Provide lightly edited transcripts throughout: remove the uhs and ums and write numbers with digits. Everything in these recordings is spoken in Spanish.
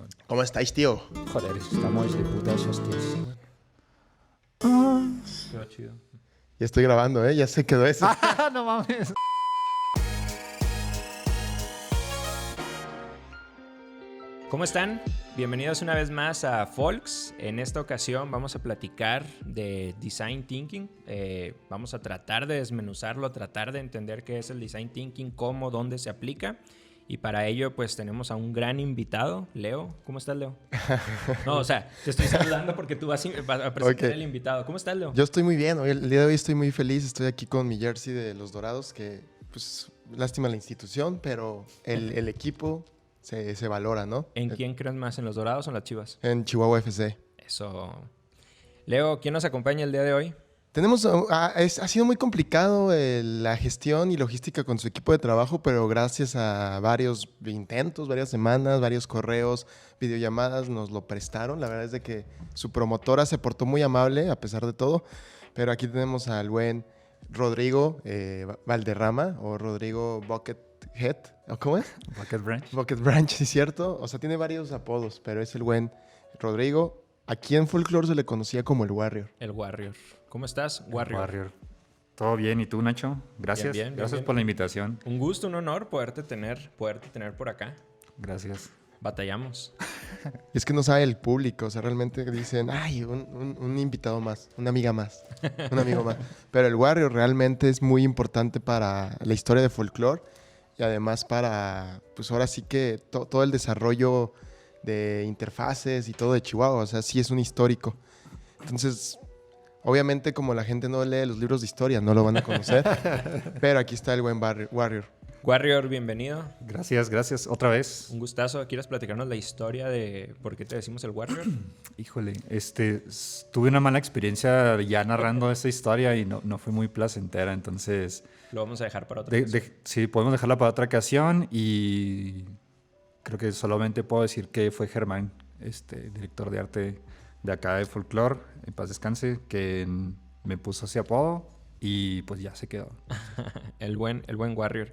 chingón. ¿Cómo estáis, tío? Joder, estamos de putas hostias. Quedó chido. Ya estoy grabando, ¿eh? Ya se quedó eso. No mames. ¿Cómo están? Bienvenidos una vez más a Folks. En esta ocasión vamos a platicar de Design Thinking. Vamos a tratar de desmenuzarlo, tratar de entender qué es el Design Thinking, cómo, dónde se aplica. Y para ello, pues, tenemos a un gran invitado, Leo. ¿Cómo estás, Leo? No, o sea, te estoy saludando porque tú vas a presentar Ok. el invitado. ¿Cómo estás, Leo? Yo estoy muy bien. Hoy, el día de hoy estoy muy feliz. Estoy aquí con mi jersey de los Dorados, que, pues, lástima la institución, pero el equipo se valora, ¿no? ¿En quién crees más? ¿En los Dorados o en las Chivas? En Chihuahua FC. Eso. Leo, ¿quién nos acompaña el día de hoy? Tenemos, ha sido muy complicado la gestión y logística con su equipo de trabajo, pero gracias a varios intentos, varias semanas, varios correos, videollamadas, nos lo prestaron. La verdad es de que su promotora se portó muy amable a pesar de todo, pero aquí tenemos al buen Rodrigo Valderrama o Rodrigo Buckethead, ¿o cómo es? Bucket Branch. Bucket Branch, ¿sí es cierto? O sea, tiene varios apodos, pero es el buen Rodrigo. Aquí en Folklore se le conocía como el Warrior. El Warrior. ¿Cómo estás, Warrior? Warrior. ¿Todo bien? ¿Y tú, Nacho? Gracias. Bien, bien, Gracias bien. por la invitación. Un gusto, un honor poderte tener por acá. Gracias. Batallamos. Es que no sabe el público, o sea, realmente dicen, ay, un invitado más, una amiga más, un amigo más. Pero el Warrior realmente es muy importante para la historia de folclore y además para, pues ahora sí que todo el desarrollo de interfaces y todo de Chihuahua, o sea, sí es un histórico. Entonces, obviamente como la gente no lee los libros de historia, no lo van a conocer, pero aquí está el buen Warrior. Warrior, bienvenido. Gracias. Otra vez. Un gustazo. ¿Quieres platicarnos la historia de por qué te decimos el Warrior? Híjole, tuve una mala experiencia ya narrando esta historia y no fue muy placentera, entonces... Lo vamos a dejar para otra ocasión. Sí, podemos dejarla para otra ocasión y creo que solamente puedo decir que fue Germán, director de arte de acá de Folklore, en paz descanse, que me puso ese apodo y pues ya se quedó. El buen Warrior.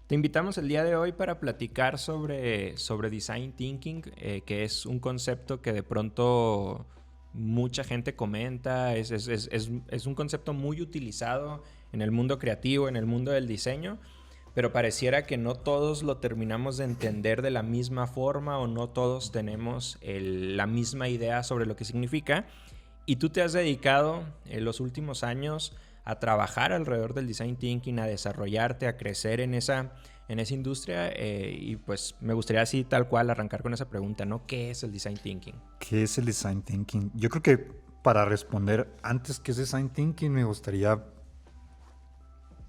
Te invitamos el día de hoy para platicar sobre Design Thinking, que es un concepto que de pronto mucha gente comenta. Es un concepto muy utilizado en el mundo creativo, en el mundo del diseño, pero pareciera que no todos lo terminamos de entender de la misma forma o no todos tenemos la misma idea sobre lo que significa. Y tú te has dedicado en los últimos años a trabajar alrededor del Design Thinking, a desarrollarte, a crecer en esa industria. Y pues me gustaría así tal cual arrancar con esa pregunta, ¿no? ¿Qué es el Design Thinking? ¿Qué es el Design Thinking? Yo creo que para responder antes que es Design Thinking me gustaría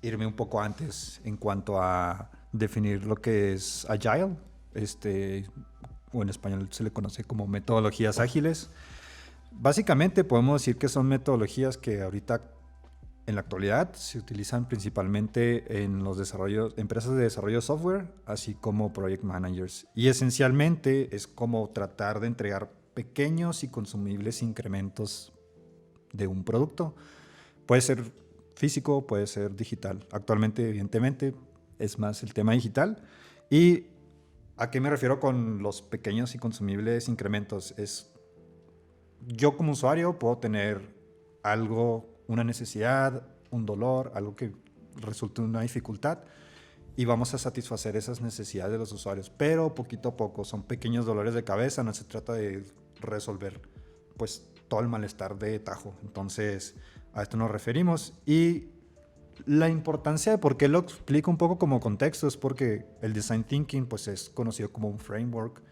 irme un poco antes en cuanto a definir lo que es Agile, o en español se le conoce como metodologías ágiles. Básicamente podemos decir que son metodologías que ahorita en la actualidad se utilizan principalmente en los empresas de desarrollo de software, así como project managers. Y esencialmente es como tratar de entregar pequeños y consumibles incrementos de un producto. Puede ser físico, puede ser digital. Actualmente, evidentemente, es más el tema digital. ¿Y a qué me refiero con los pequeños y consumibles incrementos? Yo como usuario puedo tener algo, una necesidad, un dolor, algo que resulte en una dificultad y vamos a satisfacer esas necesidades de los usuarios, pero poquito a poco, son pequeños dolores de cabeza, no se trata de resolver pues todo el malestar de tajo. Entonces a esto nos referimos y la importancia de por qué lo explico un poco como contexto es porque el Design Thinking pues es conocido como un framework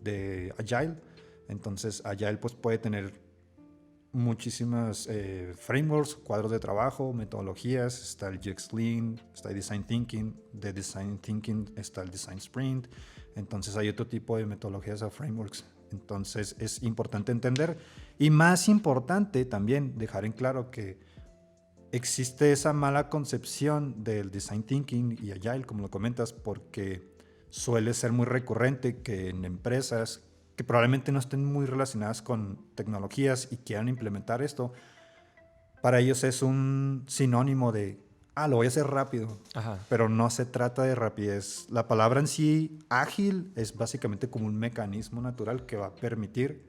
de Agile. Entonces Agile pues puede tener muchísimas frameworks, cuadros de trabajo, metodologías. Está el UX Lean, está el Design Thinking. De Design Thinking está el Design Sprint. Entonces hay otro tipo de metodologías o frameworks. Entonces es importante entender y más importante también dejar en claro que existe esa mala concepción del Design Thinking y Agile, como lo comentas, porque suele ser muy recurrente que en empresas que probablemente no estén muy relacionadas con tecnologías y quieran implementar esto, para ellos es un sinónimo de lo voy a hacer rápido. Ajá. Pero no se trata de rapidez. La palabra en sí, ágil, es básicamente como un mecanismo natural que va a permitir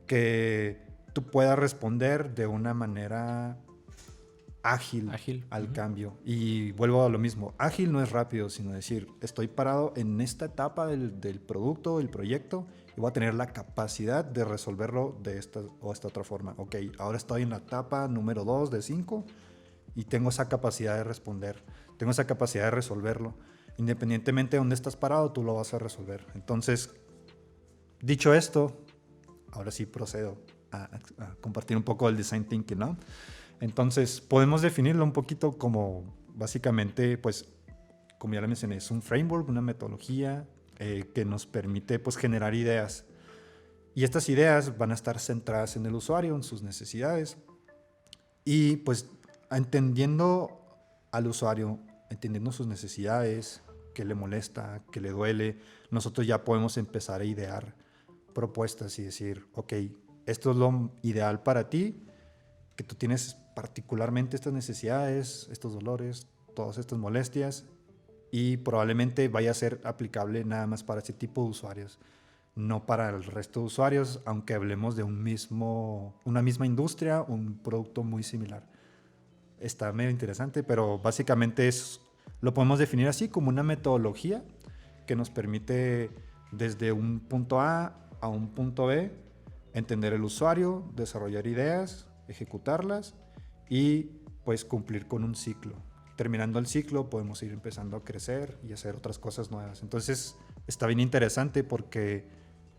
que tú puedas responder de una manera ágil al cambio. Y vuelvo a lo mismo. Ágil no es rápido, sino decir, estoy parado en esta etapa del producto, del proyecto, y voy a tener la capacidad de resolverlo de esta o esta otra forma. Ok, ahora estoy en la etapa número 2 de 5 y tengo esa capacidad de responder, tengo esa capacidad de resolverlo. Independientemente de dónde estás parado, tú lo vas a resolver. Entonces, dicho esto, ahora sí procedo a compartir un poco del design thinking, ¿no? Entonces, podemos definirlo un poquito como, básicamente, pues, como ya lo mencioné, es un framework, una metodología que nos permite, pues, generar ideas. Y estas ideas van a estar centradas en el usuario, en sus necesidades. Y, pues, entendiendo al usuario, entendiendo sus necesidades, qué le molesta, qué le duele, nosotros ya podemos empezar a idear propuestas y decir, ok, esto es lo ideal para ti, que tú tienes particularmente estas necesidades, estos dolores, todas estas molestias, y probablemente vaya a ser aplicable nada más para ese tipo de usuarios, no para el resto de usuarios, aunque hablemos de una misma industria, un producto muy similar. Está medio interesante, pero básicamente lo podemos definir así como una metodología que nos permite desde un punto A a un punto B entender el usuario, desarrollar ideas, ejecutarlas y pues cumplir con un ciclo. Terminando el ciclo podemos ir empezando a crecer y hacer otras cosas nuevas. Entonces está bien interesante porque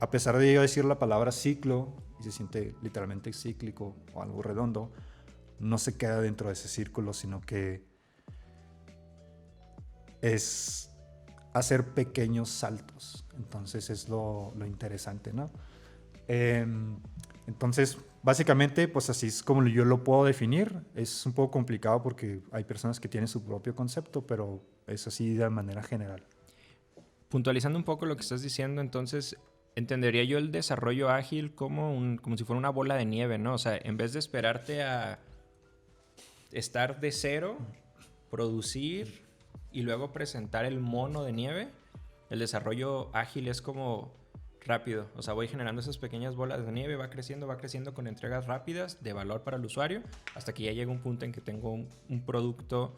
a pesar de yo decir la palabra ciclo y se siente literalmente cíclico o algo redondo, no se queda dentro de ese círculo, sino que es hacer pequeños saltos. Entonces es lo interesante, ¿no? Entonces, básicamente, pues así es como yo lo puedo definir. Es un poco complicado porque hay personas que tienen su propio concepto, pero es así de manera general. Puntualizando un poco lo que estás diciendo, entonces, entendería yo el desarrollo ágil como si fuera una bola de nieve, ¿no? O sea, en vez de esperarte a estar de cero, producir y luego presentar el mono de nieve, el desarrollo ágil es como rápido. O sea, voy generando esas pequeñas bolas de nieve, va creciendo con entregas rápidas de valor para el usuario, hasta que ya llega un punto en que tengo un producto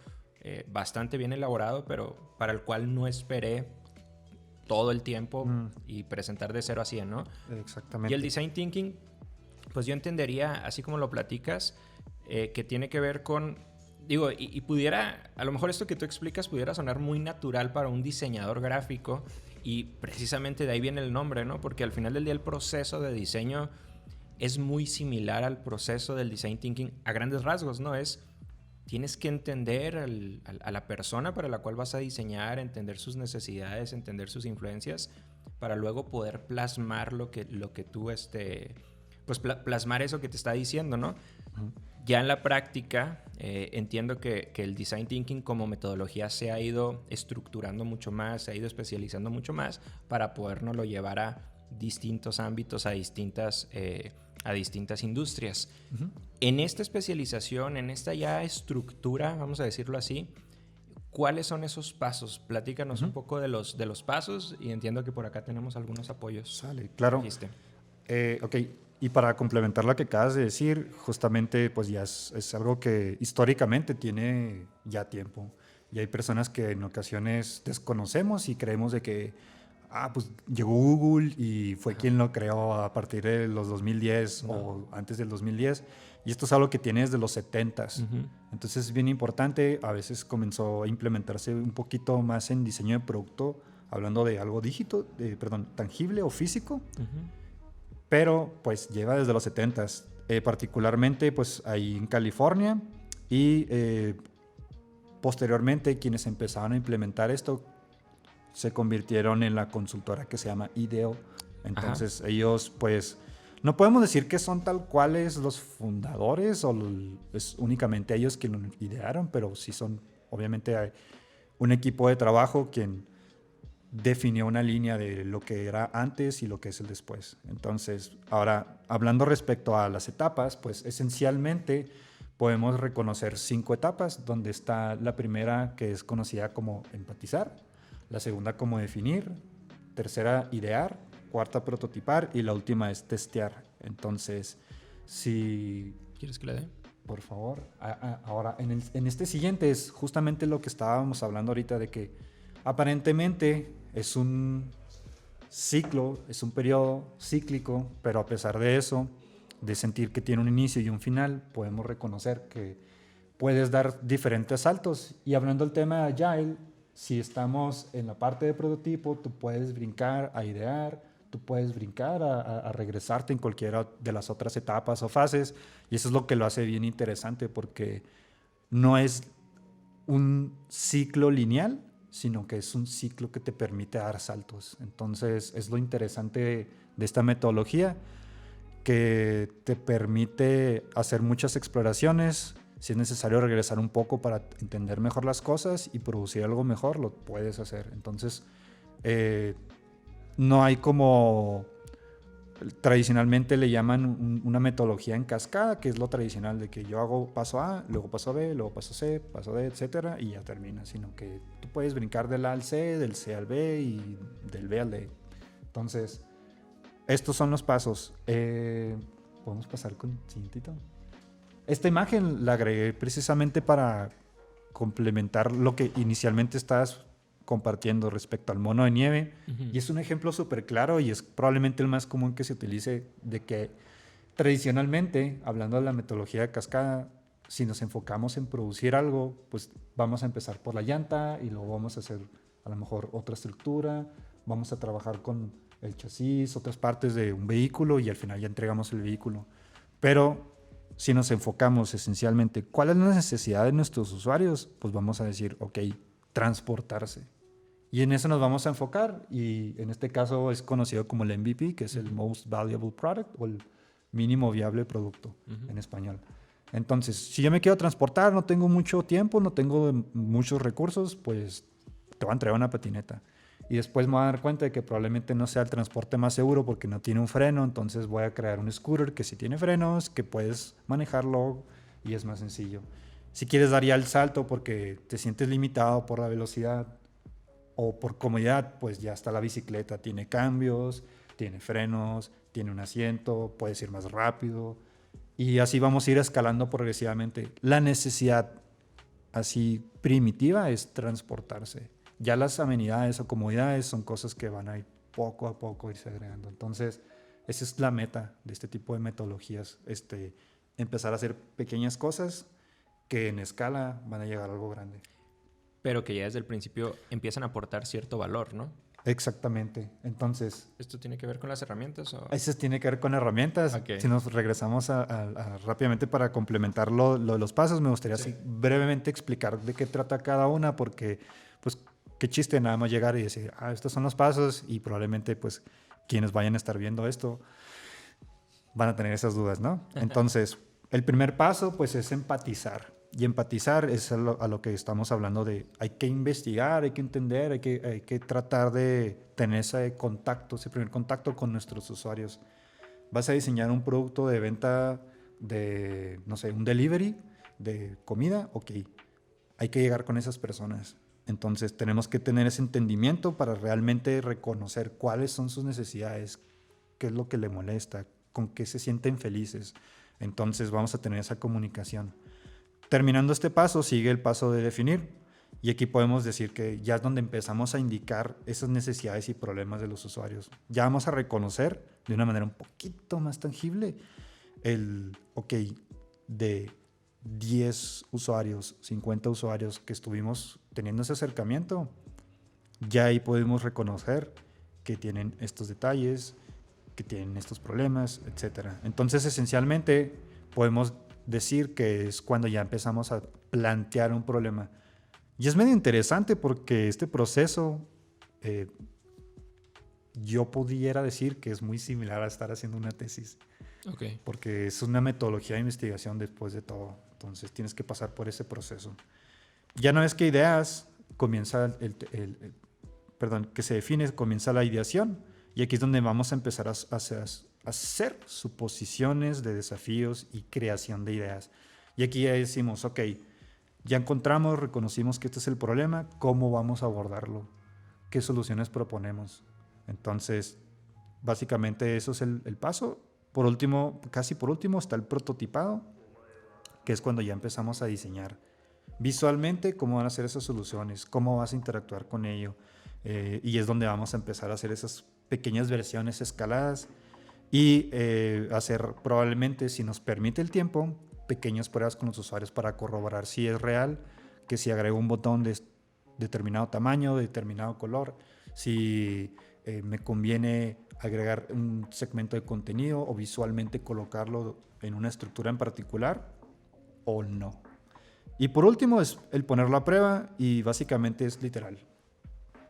bastante bien elaborado, pero para el cual no esperé todo el tiempo y presentar de 0 a 100, ¿no? Exactamente. Y el design thinking, pues yo entendería, así como lo platicas, que tiene que ver con, digo, y pudiera, a lo mejor esto que tú explicas pudiera sonar muy natural para un diseñador gráfico, y precisamente de ahí viene el nombre, ¿no? Porque al final del día el proceso de diseño es muy similar al proceso del design thinking a grandes rasgos, ¿no? Tienes que entender a la persona para la cual vas a diseñar, entender sus necesidades, entender sus influencias, para luego poder plasmar lo que tú, pues plasmar eso que te está diciendo, ¿no? Uh-huh. Ya en la práctica, entiendo que el design thinking como metodología se ha ido estructurando mucho más, se ha ido especializando mucho más para podernoslo llevar a distintos ámbitos, a distintas industrias. Uh-huh. En esta especialización, en esta ya estructura, vamos a decirlo así, ¿cuáles son esos pasos? Platícanos un poco de los pasos, y entiendo que por acá tenemos algunos apoyos. Sale, claro. Ok, y para complementar lo que acabas de decir, justamente pues ya es algo que históricamente tiene ya tiempo. Y hay personas que en ocasiones desconocemos y creemos de que pues llegó Google y fue quien lo creó a partir de los 2010 o antes del 2010. Y esto es algo que tiene desde los 70s. Uh-huh. Entonces es bien importante. A veces comenzó a implementarse un poquito más en diseño de producto, hablando de algo tangible o físico. Uh-huh. Pero pues lleva desde los 70s. Particularmente pues ahí en California. Y posteriormente quienes empezaron a implementar esto se convirtieron en la consultora que se llama IDEO. Entonces ellos pues no podemos decir que son tal cuales los fundadores o es únicamente ellos quienes lo idearon, pero sí son, obviamente hay un equipo de trabajo quien definió una línea de lo que era antes y lo que es el después. Entonces, ahora, hablando respecto a las etapas, pues esencialmente podemos reconocer 5 etapas, donde está la primera, que es conocida como empatizar, la segunda como definir, tercera idear, cuarta prototipar y la última es testear. Entonces, si... ¿Quieres que le dé? Por favor. Ahora, en este siguiente es justamente lo que estábamos hablando ahorita, de que aparentemente es un ciclo, es un periodo cíclico, pero a pesar de eso, de sentir que tiene un inicio y un final, podemos reconocer que puedes dar diferentes saltos. Y hablando del tema de Agile, si estamos en la parte de prototipo, tú puedes brincar a idear, tú puedes brincar a regresarte en cualquiera de las otras etapas o fases, y eso es lo que lo hace bien interesante, porque no es un ciclo lineal, sino que es un ciclo que te permite dar saltos. Entonces, es lo interesante de esta metodología, que te permite hacer muchas exploraciones. Si es necesario regresar un poco para entender mejor las cosas y producir algo mejor, lo puedes hacer. Entonces, no hay como... Tradicionalmente le llaman una metodología en cascada, que es lo tradicional de que yo hago paso A, luego paso B, luego paso C, paso D, etcétera, y ya termina. Sino que tú puedes brincar del A al C, del C al B y del B al D. Entonces, estos son los pasos. Podemos pasar con el siguientito. Esta imagen la agregué precisamente para complementar lo que inicialmente estás compartiendo respecto al mono de nieve. Y es un ejemplo súper claro y es probablemente el más común que se utilice, de que tradicionalmente, hablando de la metodología de cascada, si nos enfocamos en producir algo, pues vamos a empezar por la llanta y luego vamos a hacer a lo mejor otra estructura, vamos a trabajar con el chasis, otras partes de un vehículo y al final ya entregamos el vehículo. Pero si nos enfocamos esencialmente, ¿cuál es la necesidad de nuestros usuarios? Pues vamos a decir, ok, transportarse. Y en eso nos vamos a enfocar, y en este caso es conocido como el MVP, que es el Most Valuable Product, o el mínimo viable producto en español. Entonces, si yo me quiero transportar, no tengo mucho tiempo, no tengo muchos recursos, pues te voy a entregar una patineta. Y después me voy a dar cuenta de que probablemente no sea el transporte más seguro porque no tiene un freno, entonces voy a crear un scooter que sí tiene frenos, que puedes manejarlo y es más sencillo. Si quieres dar ya el salto porque te sientes limitado por la velocidad o por comodidad, pues ya está la bicicleta, tiene cambios, tiene frenos, tiene un asiento, puedes ir más rápido y así vamos a ir escalando progresivamente. La necesidad así primitiva es transportarse. Ya las amenidades o comodidades son cosas que van a ir poco a poco irse agregando. Entonces, esa es la meta de este tipo de metodologías, empezar a hacer pequeñas cosas que en escala van a llegar a algo grande. Pero que ya desde el principio empiezan a aportar cierto valor, ¿no? Exactamente. Entonces... ¿Esto tiene que ver con las herramientas? ¿O? Eso tiene que ver con herramientas. Okay. Si nos regresamos rápidamente para complementar lo de los pasos, me gustaría así brevemente explicar de qué trata cada una, porque pues qué chiste nada más llegar y decir, estos son los pasos, y probablemente pues quienes vayan a estar viendo esto van a tener esas dudas, ¿no? Entonces, el primer paso pues es empatizar. Y empatizar es a lo que estamos hablando de, hay que investigar, hay que entender, hay que tratar de tener ese contacto, ese primer contacto con nuestros usuarios. Vas a diseñar un producto de venta de, no sé, un delivery de comida, ok, hay que llegar con esas personas. Entonces tenemos que tener ese entendimiento para realmente reconocer cuáles son sus necesidades, qué es lo que le molesta, con qué se sienten felices. Entonces vamos a tener esa comunicación. Terminando este paso, sigue el paso de definir. Y aquí podemos decir que ya es donde empezamos a indicar esas necesidades y problemas de los usuarios. Ya vamos a reconocer de una manera un poquito más tangible de 10 usuarios, 50 usuarios que estuvimos teniendo ese acercamiento, ya ahí podemos reconocer que tienen estos detalles, que tienen estos problemas, etc. Entonces, esencialmente, podemos decir que es cuando ya empezamos a plantear un problema. Y es medio interesante porque este proceso, yo pudiera decir que es muy similar a estar haciendo una tesis. Okay. Porque es una metodología de investigación después de todo. Entonces tienes que pasar por ese proceso. Ya una vez que ideas, comienza que se define, comienza la ideación. Y aquí es donde vamos a empezar a hacer suposiciones de desafíos y creación de ideas. Y aquí ya decimos, ok, ya encontramos, reconocimos que este es el problema, ¿cómo vamos a abordarlo? ¿Qué soluciones proponemos? Entonces, básicamente eso es el paso. Por último, casi por último, está el prototipado, que es cuando ya empezamos a diseñar visualmente cómo van a ser esas soluciones, cómo vas a interactuar con ello. Y es donde vamos a empezar a hacer esas pequeñas versiones escaladas y hacer probablemente, si nos permite el tiempo, pequeñas pruebas con los usuarios para corroborar si es real, que si agrego un botón de determinado tamaño, de determinado color, si me conviene agregar un segmento de contenido o visualmente colocarlo en una estructura en particular o no. Y por último es el ponerlo a prueba y básicamente es literal.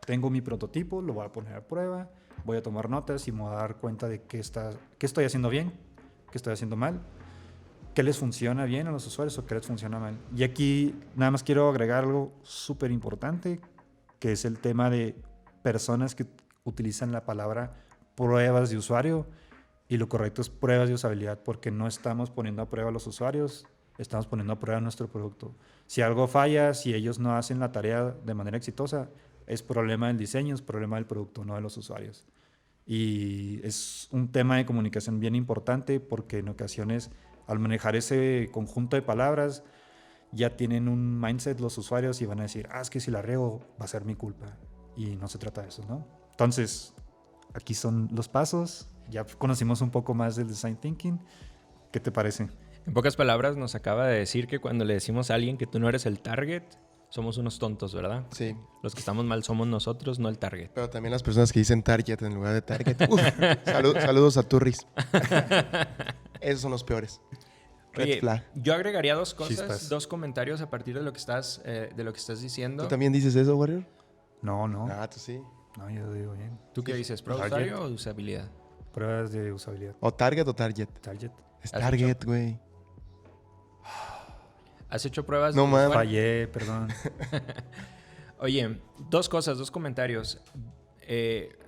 Tengo mi prototipo, lo voy a poner a prueba, voy a tomar notas y me voy a dar cuenta de qué estoy haciendo bien, qué estoy haciendo mal, qué les funciona bien a los usuarios o qué les funciona mal. Y aquí nada más quiero agregar algo súper importante, que es el tema de personas que utilizan la palabra pruebas de usuario, y lo correcto es pruebas de usabilidad, porque no estamos poniendo a prueba a los usuarios, estamos poniendo a prueba nuestro producto. Si algo falla, si ellos no hacen la tarea de manera exitosa, es problema del diseño, es problema del producto, no de los usuarios. Y es un tema de comunicación bien importante, porque en ocasiones al manejar ese conjunto de palabras ya tienen un mindset los usuarios y van a decir, es que si la riego va a ser mi culpa. Y no se trata de eso, ¿no? Entonces, aquí son los pasos. Ya conocimos un poco más del design thinking. ¿Qué te parece? En pocas palabras, nos acaba de decir que cuando le decimos a alguien que tú no eres el target, somos unos tontos, ¿verdad? Sí. Los que estamos mal somos nosotros, no el target. Pero también las personas que dicen target en lugar de target. Uf, saludos a Turris. Esos son los peores. Red Oye, flag. yo agregaría dos cosas, Chispas. dos comentarios a partir de lo que estás diciendo. ¿Tú también dices eso, Warrior? No. Tú sí. No, yo digo bien. ¿Tú qué dices? ¿Prueba de Target. usuario o de usabilidad? Pruebas de usabilidad. ¿O target o target? Target. Es ¿Has target, güey. ¿Has hecho pruebas No, de man. usuario? Fallé, perdón. Oye, dos cosas, dos comentarios.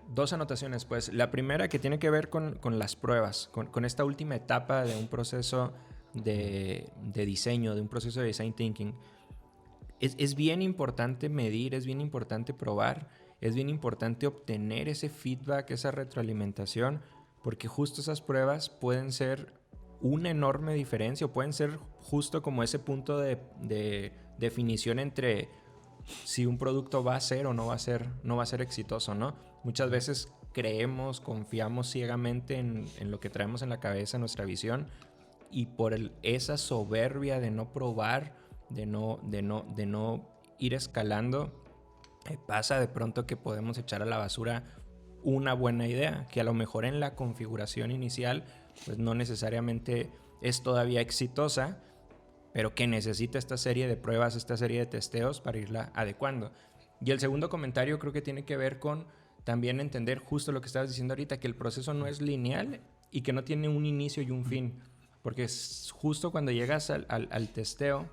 Dos anotaciones, pues. La primera que tiene que ver con las pruebas, con esta última etapa de un proceso de diseño, de un proceso de design thinking. Es bien importante medir, es bien importante probar, es bien importante obtener ese feedback, esa retroalimentación, porque justo esas pruebas pueden ser una enorme diferencia o pueden ser justo como ese punto de definición entre si un producto va a ser o no va a ser exitoso, ¿no? Muchas veces creemos, confiamos ciegamente en lo que traemos en la cabeza, en nuestra visión, y por esa soberbia de no probar, de no ir escalando, pasa de pronto que podemos echar a la basura una buena idea, que a lo mejor en la configuración inicial pues no necesariamente es todavía exitosa, pero que necesita esta serie de pruebas, esta serie de testeos para irla adecuando. Y el segundo comentario creo que tiene que ver con también entender justo lo que estabas diciendo ahorita, que el proceso no es lineal y que no tiene un inicio y un fin, porque es justo cuando llegas al testeo,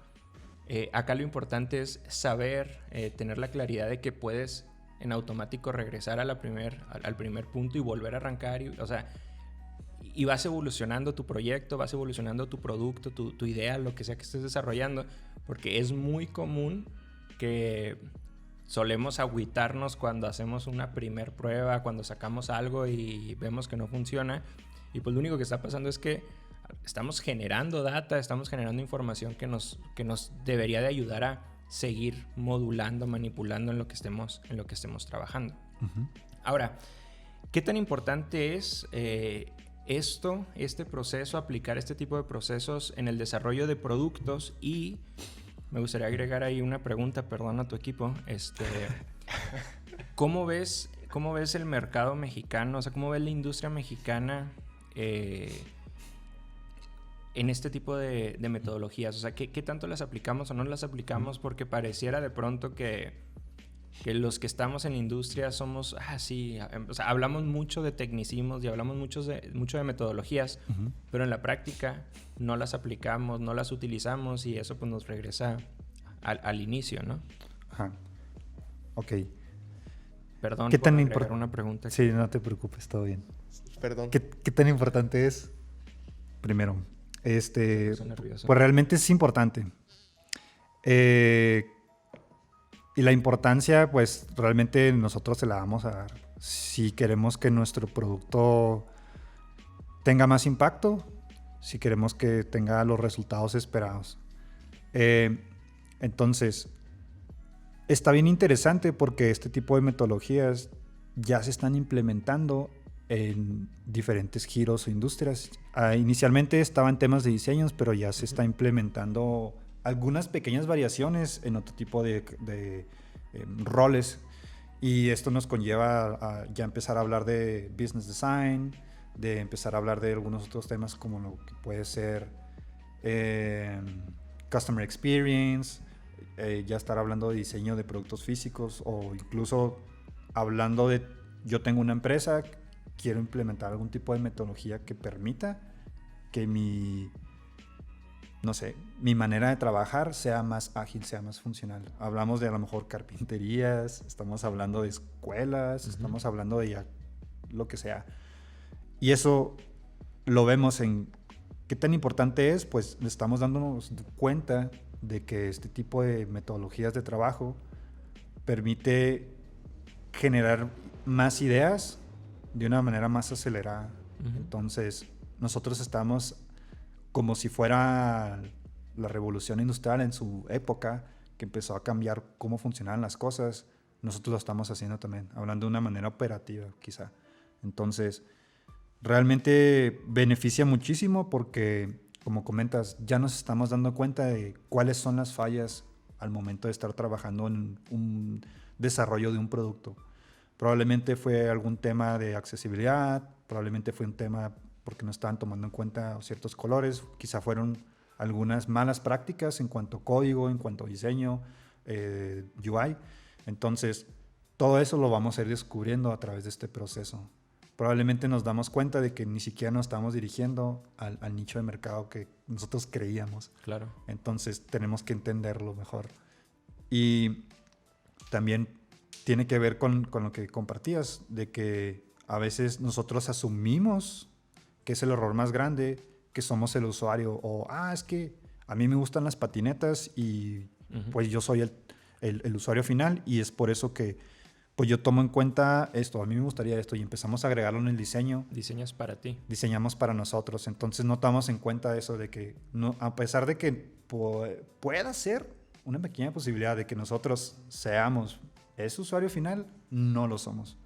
acá lo importante es saber, tener la claridad de que puedes en automático regresar al primer punto y volver a arrancar, y vas evolucionando tu proyecto, vas evolucionando tu producto, tu idea, lo que sea que estés desarrollando, porque es muy común que solemos agüitarnos cuando hacemos una primer prueba, cuando sacamos algo y vemos que no funciona, y pues lo único que está pasando es que estamos generando data, estamos generando información que nos debería de ayudar a seguir modulando, manipulando en lo que estemos trabajando. Uh-huh. Ahora, ¿qué tan importante es este proceso, aplicar este tipo de procesos en el desarrollo de productos? Y me gustaría agregar ahí una pregunta, perdón, a tu equipo. ¿Cómo ves el mercado mexicano? O sea, ¿cómo ves la industria mexicana en este tipo de metodologías? O sea, ¿qué tanto las aplicamos o no las aplicamos? Porque pareciera de pronto que los que estamos en la industria somos, o sea, hablamos mucho de tecnicismos y hablamos mucho de metodologías, uh-huh, pero en la práctica no las aplicamos, no las utilizamos, y eso pues nos regresa al inicio, ¿no? Ajá. Ok. Perdón ¿Qué por tan agregar una pregunta. Sí, no te preocupes, todo bien. Perdón. ¿Qué tan importante es, primero, Estoy nervioso. Pues realmente es importante. Y la importancia, pues realmente nosotros se la vamos a dar. Si queremos que nuestro producto tenga más impacto, si queremos que tenga los resultados esperados. Entonces, está bien interesante porque este tipo de metodologías ya se están implementando en diferentes giros o industrias. Inicialmente estaban temas de diseños, pero ya se está implementando algunas pequeñas variaciones en otro tipo de roles. Y esto nos conlleva a ya empezar a hablar de business design, de empezar a hablar de algunos otros temas como lo que puede ser customer experience, ya estar hablando de diseño de productos físicos o incluso hablando de yo tengo una empresa, quiero implementar algún tipo de metodología que permita que mi manera de trabajar sea más ágil, sea más funcional. Hablamos de a lo mejor carpinterías, estamos hablando de escuelas, estamos hablando de ya lo que sea. Y eso lo vemos en qué tan importante es, pues estamos dándonos cuenta de que este tipo de metodologías de trabajo permite generar más ideas de una manera más acelerada. Entonces, nosotros estamos como si fuera la revolución industrial en su época, que empezó a cambiar cómo funcionaban las cosas. Nosotros lo estamos haciendo también, hablando de una manera operativa, quizá. Entonces, realmente beneficia muchísimo porque, como comentas, ya nos estamos dando cuenta de cuáles son las fallas al momento de estar trabajando en un desarrollo de un producto. Probablemente fue algún tema de accesibilidad, probablemente fue un tema porque no estaban tomando en cuenta ciertos colores, quizá fueron algunas malas prácticas en cuanto a código, en cuanto a diseño, UI. Entonces, todo eso lo vamos a ir descubriendo a través de este proceso. Probablemente nos damos cuenta de que ni siquiera nos estamos dirigiendo al nicho de mercado que nosotros creíamos. Claro. Entonces, tenemos que entenderlo mejor. Y también tiene que ver con lo que compartías, de que a veces nosotros asumimos que es el error más grande, que somos el usuario, o es que a mí me gustan las patinetas y pues yo soy el usuario final y es por eso que pues yo tomo en cuenta esto, a mí me gustaría esto y empezamos a agregarlo en el diseño. Diseñas para ti. Diseñamos para nosotros, entonces no tomamos en cuenta eso de que no, a pesar de que pueda ser una pequeña posibilidad de que nosotros seamos ese usuario final, no lo somos.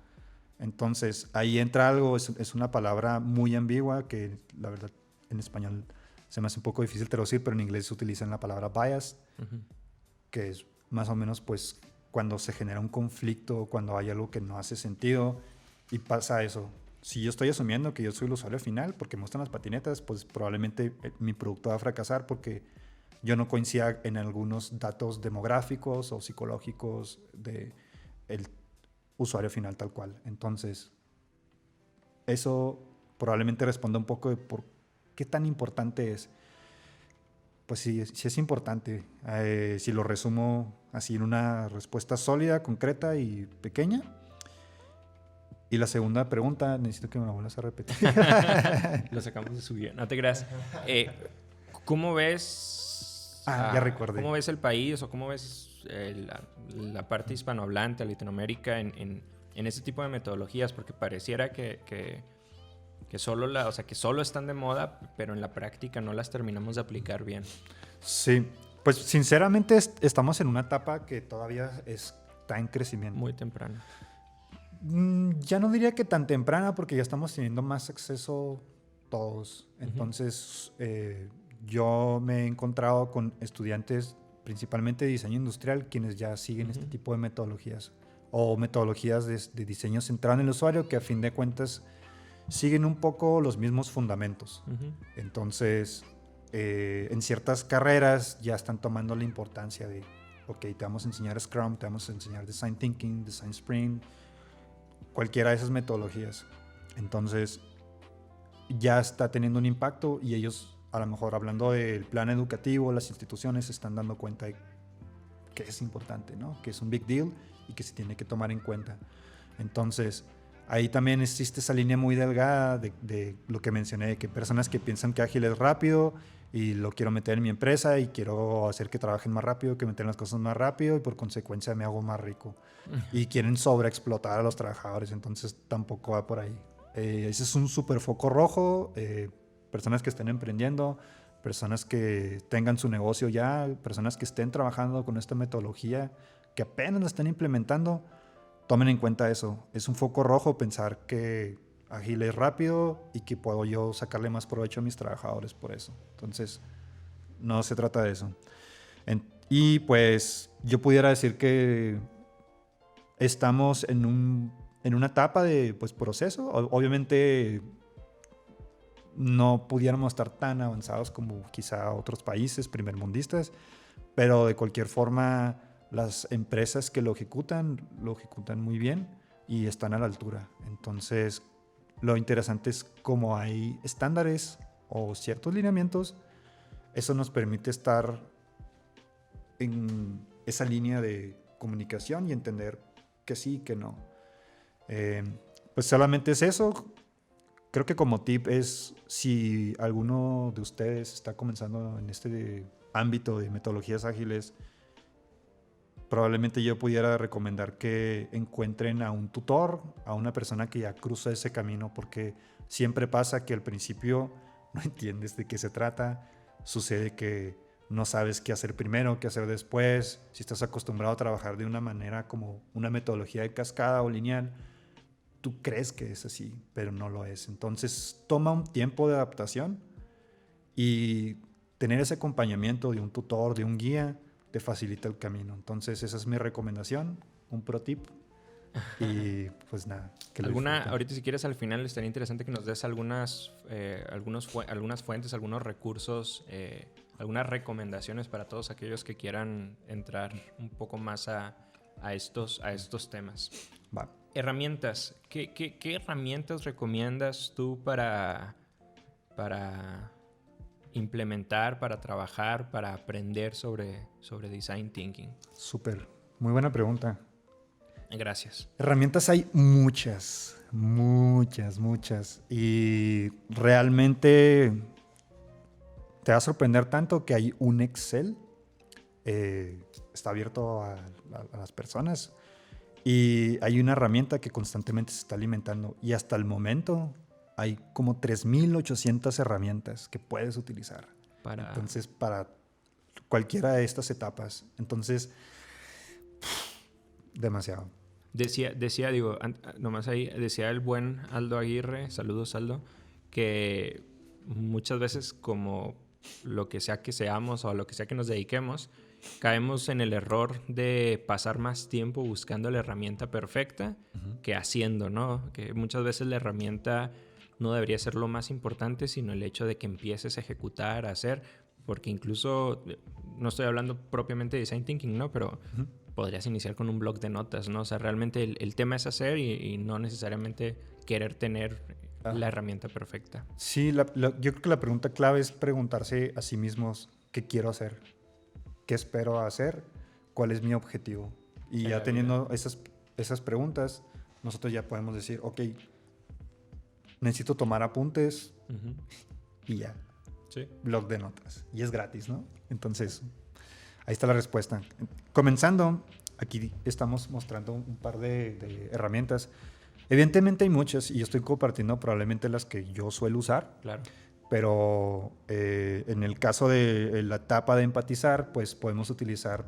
Entonces, ahí entra algo, es una palabra muy ambigua que la verdad en español se me hace un poco difícil traducir, pero en inglés se utiliza la palabra bias, que es más o menos pues cuando se genera un conflicto, cuando hay algo que no hace sentido y pasa eso. Si yo estoy asumiendo que yo soy el usuario final porque me gustan las patinetas, pues probablemente mi producto va a fracasar porque yo no coincida en algunos datos demográficos o psicológicos del usuario final tal cual. Entonces, eso probablemente responda un poco de por qué tan importante es. Pues sí es importante. Si lo resumo así en una respuesta sólida, concreta y pequeña. Y la segunda pregunta, necesito que me la vuelvas a repetir. Lo sacamos de su guía. No te creas. ¿Cómo ves? Ya recordé. ¿Cómo ves el país o cómo ves la parte hispanohablante, Latinoamérica, en ese tipo de metodologías? Porque pareciera que solo que solo están de moda, pero en la práctica no las terminamos de aplicar bien. Sí, pues sinceramente estamos en una etapa que todavía está en crecimiento. Muy temprano. Ya no diría que tan temprana porque ya estamos teniendo más acceso todos. Entonces, yo me he encontrado con estudiantes principalmente de diseño industrial quienes ya siguen este tipo de metodologías o metodologías de diseño centrado en el usuario que a fin de cuentas siguen un poco los mismos fundamentos. Entonces, en ciertas carreras ya están tomando la importancia de, ok, te vamos a enseñar Scrum, te vamos a enseñar Design Thinking, Design Sprint, cualquiera de esas metodologías. Entonces, ya está teniendo un impacto y ellos, a lo mejor hablando del plan educativo, las instituciones se están dando cuenta de que es importante, ¿no? Que es un big deal y que se tiene que tomar en cuenta. Entonces, ahí también existe esa línea muy delgada de lo que mencioné, de que personas que piensan que ágil es rápido y lo quiero meter en mi empresa y quiero hacer que trabajen más rápido, que metan las cosas más rápido y por consecuencia me hago más rico. Y quieren sobreexplotar a los trabajadores, entonces tampoco va por ahí. Ese es un súper foco rojo. Personas que estén emprendiendo, personas que tengan su negocio ya, personas que estén trabajando con esta metodología, que apenas la estén implementando, tomen en cuenta eso. Es un foco rojo pensar que ágil es rápido y que puedo yo sacarle más provecho a mis trabajadores por eso. Entonces, no se trata de eso. Y pues yo pudiera decir que estamos en una etapa de pues, proceso. Obviamente no pudiéramos estar tan avanzados como quizá otros países primermundistas, pero de cualquier forma las empresas que lo ejecutan muy bien y están a la altura. Entonces, lo interesante es cómo hay estándares o ciertos lineamientos, eso nos permite estar en esa línea de comunicación y entender que sí, que no. Pues solamente es eso. Creo que como tip es, si alguno de ustedes está comenzando en este ámbito de metodologías ágiles, probablemente yo pudiera recomendar que encuentren a un tutor, a una persona que ya cruza ese camino, porque siempre pasa que al principio no entiendes de qué se trata, sucede que no sabes qué hacer primero, qué hacer después, si estás acostumbrado a trabajar de una manera como una metodología de cascada o lineal, tú crees que es así, pero no lo es. Entonces toma un tiempo de adaptación y tener ese acompañamiento de un tutor, de un guía, te facilita el camino. Entonces esa es mi recomendación, un pro tip. Y pues nada. Ahorita si quieres al final estaría interesante que nos des algunas fuentes, algunos recursos, algunas recomendaciones para todos aquellos que quieran entrar un poco más a estos temas. Va. Herramientas. ¿Qué herramientas recomiendas tú para implementar, para trabajar, para aprender sobre Design Thinking? Súper. Muy buena pregunta. Gracias. Herramientas hay muchas. Y realmente te va a sorprender tanto que hay un Excel. Está abierto a las personas. Y hay una herramienta que constantemente se está alimentando. Y hasta el momento hay como 3,800 herramientas que puedes utilizar. Entonces, para cualquiera de estas etapas. Entonces, demasiado. Decía, nomás ahí, decía el buen Aldo Aguirre, saludos Aldo, que muchas veces como lo que sea que seamos o a lo que sea que nos dediquemos, caemos en el error de pasar más tiempo buscando la herramienta perfecta que haciendo, ¿no? Que muchas veces la herramienta no debería ser lo más importante, sino el hecho de que empieces a ejecutar, a hacer, porque incluso, no estoy hablando propiamente de Design Thinking, ¿no? Pero podrías iniciar con un blog de notas, ¿no? O sea, realmente el tema es hacer y no necesariamente querer tener la herramienta perfecta. Sí, yo creo que la pregunta clave es preguntarse a sí mismos qué quiero hacer, qué espero hacer, cuál es mi objetivo. Y ya teniendo esas preguntas, nosotros ya podemos decir, ok, necesito tomar apuntes y ya. Sí. Blog de notas. Y es gratis, ¿no? Entonces, ahí está la respuesta. Comenzando, aquí estamos mostrando un par de herramientas. Evidentemente hay muchas y yo estoy compartiendo probablemente las que yo suelo usar. Claro. Pero en el caso de la etapa de empatizar, pues podemos utilizar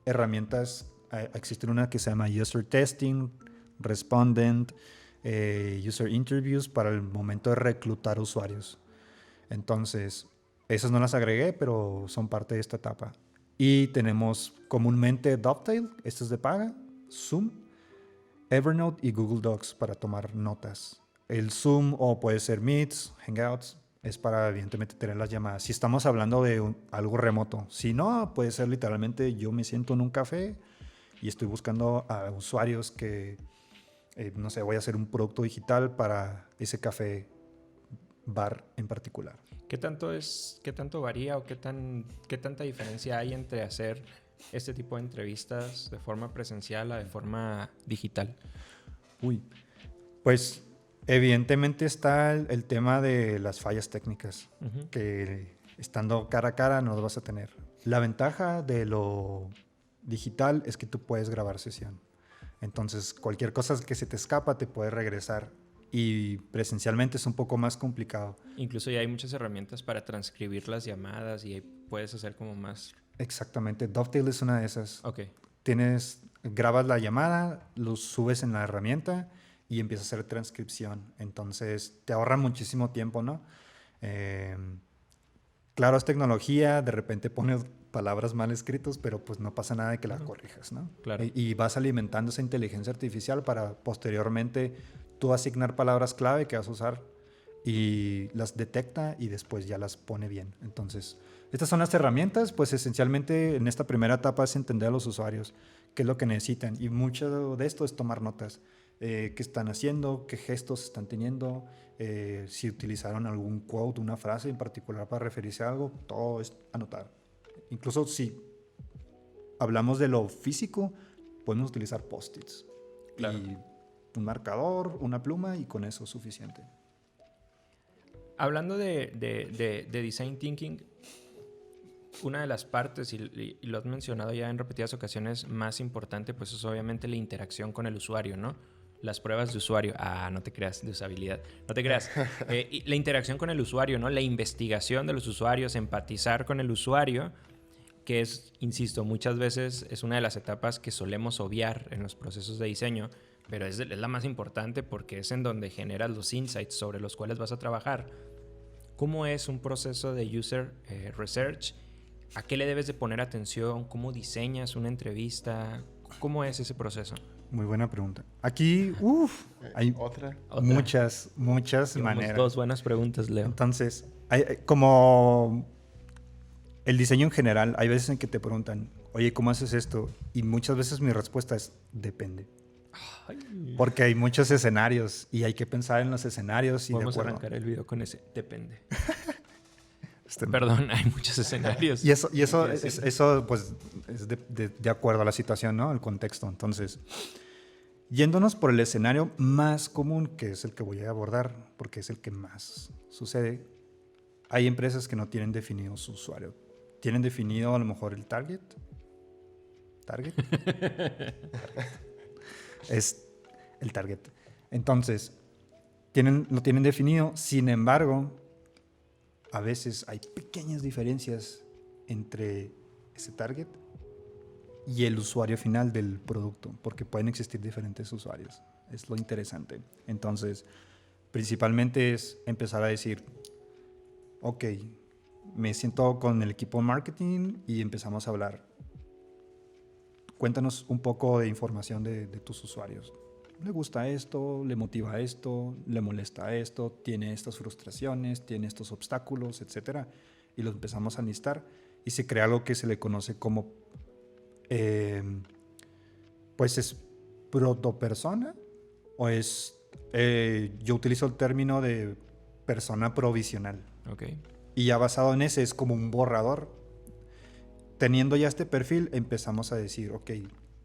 herramientas. Existe una que se llama User Testing, Respondent, User Interviews para el momento de reclutar usuarios. Entonces, esas no las agregué, pero son parte de esta etapa. Y tenemos comúnmente Dovetail, esto es de paga, Zoom, Evernote y Google Docs para tomar notas. El Zoom o puede ser Meets, Hangouts, es para evidentemente tener las llamadas. Si estamos hablando de algo remoto. Si no, puede ser literalmente yo me siento en un café y estoy buscando a usuarios que, no sé, voy a hacer un producto digital para ese café bar en particular. ¿Qué tanto varía o qué tanta diferencia hay entre hacer este tipo de entrevistas de forma presencial a de forma digital? Pues evidentemente está el tema de las fallas técnicas, que estando cara a cara no lo vas a tener. La ventaja de lo digital es que tú puedes grabar sesión. Entonces, cualquier cosa que se te escapa te puede regresar. Y presencialmente es un poco más complicado. Incluso ya hay muchas herramientas para transcribir las llamadas y ahí puedes hacer como más... Exactamente. Dovetail es una de esas. Ok. Grabas la llamada, lo subes en la herramienta y empiezas a hacer transcripción. Entonces, te ahorra muchísimo tiempo, ¿no? Claro, es tecnología, de repente pones palabras mal escritas, pero pues no pasa nada de que la corrijas, ¿no? Claro. Y vas alimentando esa inteligencia artificial para posteriormente tú asignar palabras clave que vas a usar y las detecta y después ya las pone bien. Entonces, estas son las herramientas, pues esencialmente en esta primera etapa es entender a los usuarios, qué es lo que necesitan y mucho de esto es tomar notas. Qué están haciendo, qué gestos están teniendo, si utilizaron algún quote, una frase en particular para referirse a algo, todo es anotar. Incluso si hablamos de lo físico, podemos utilizar post-its. Claro. Y un marcador, una pluma y con eso es suficiente. Hablando de Design Thinking, una de las partes, y lo has mencionado ya en repetidas ocasiones, más importante, pues es obviamente la interacción con el usuario, ¿no? Las pruebas de usuario. No te creas, de usabilidad. No te creas. Y la interacción con el usuario, ¿no? La investigación de los usuarios, empatizar con el usuario, que es, insisto, muchas veces es una de las etapas que solemos obviar en los procesos de diseño, pero es la más importante porque es en donde generas los insights sobre los cuales vas a trabajar. ¿Cómo es un proceso de user research? ¿A qué le debes de poner atención? ¿Cómo diseñas una entrevista? ¿Cómo es ese proceso? Muy buena pregunta. Aquí, hay ¿Otra? muchas Llevamos maneras. 2 buenas preguntas, Leo. Entonces, como el diseño en general, hay veces en que te preguntan, oye, ¿cómo haces esto? Y muchas veces mi respuesta es, depende. Ay. Porque hay muchos escenarios y hay que pensar en los escenarios. Y Podemos de acuerdo. arrancar el video con ese, depende. Perdón, hay muchos escenarios. Y eso pues, es de acuerdo a la situación, ¿no? El contexto. Entonces, yéndonos por el escenario más común, que es el que voy a abordar, porque es el que más sucede, hay empresas que no tienen definido su usuario. Tienen definido a lo mejor el target. ¿Target? Es el target. Entonces, lo tienen definido, sin embargo, a veces hay pequeñas diferencias entre ese target y el usuario final del producto, porque pueden existir diferentes usuarios. Es lo interesante. Entonces, principalmente es empezar a decir, ok, me siento con el equipo de marketing y empezamos a hablar. Cuéntanos un poco de información de tus usuarios. ¿Le gusta esto? ¿Le motiva esto? ¿Le molesta esto? ¿Tiene estas frustraciones? ¿Tiene estos obstáculos? Etcétera. Y lo empezamos a listar y se crea algo que se le conoce como pues es protopersona o es yo utilizo el término de persona provisional. Okay. Y ya basado en ese es como un borrador. Teniendo ya este perfil, empezamos a decir, ok,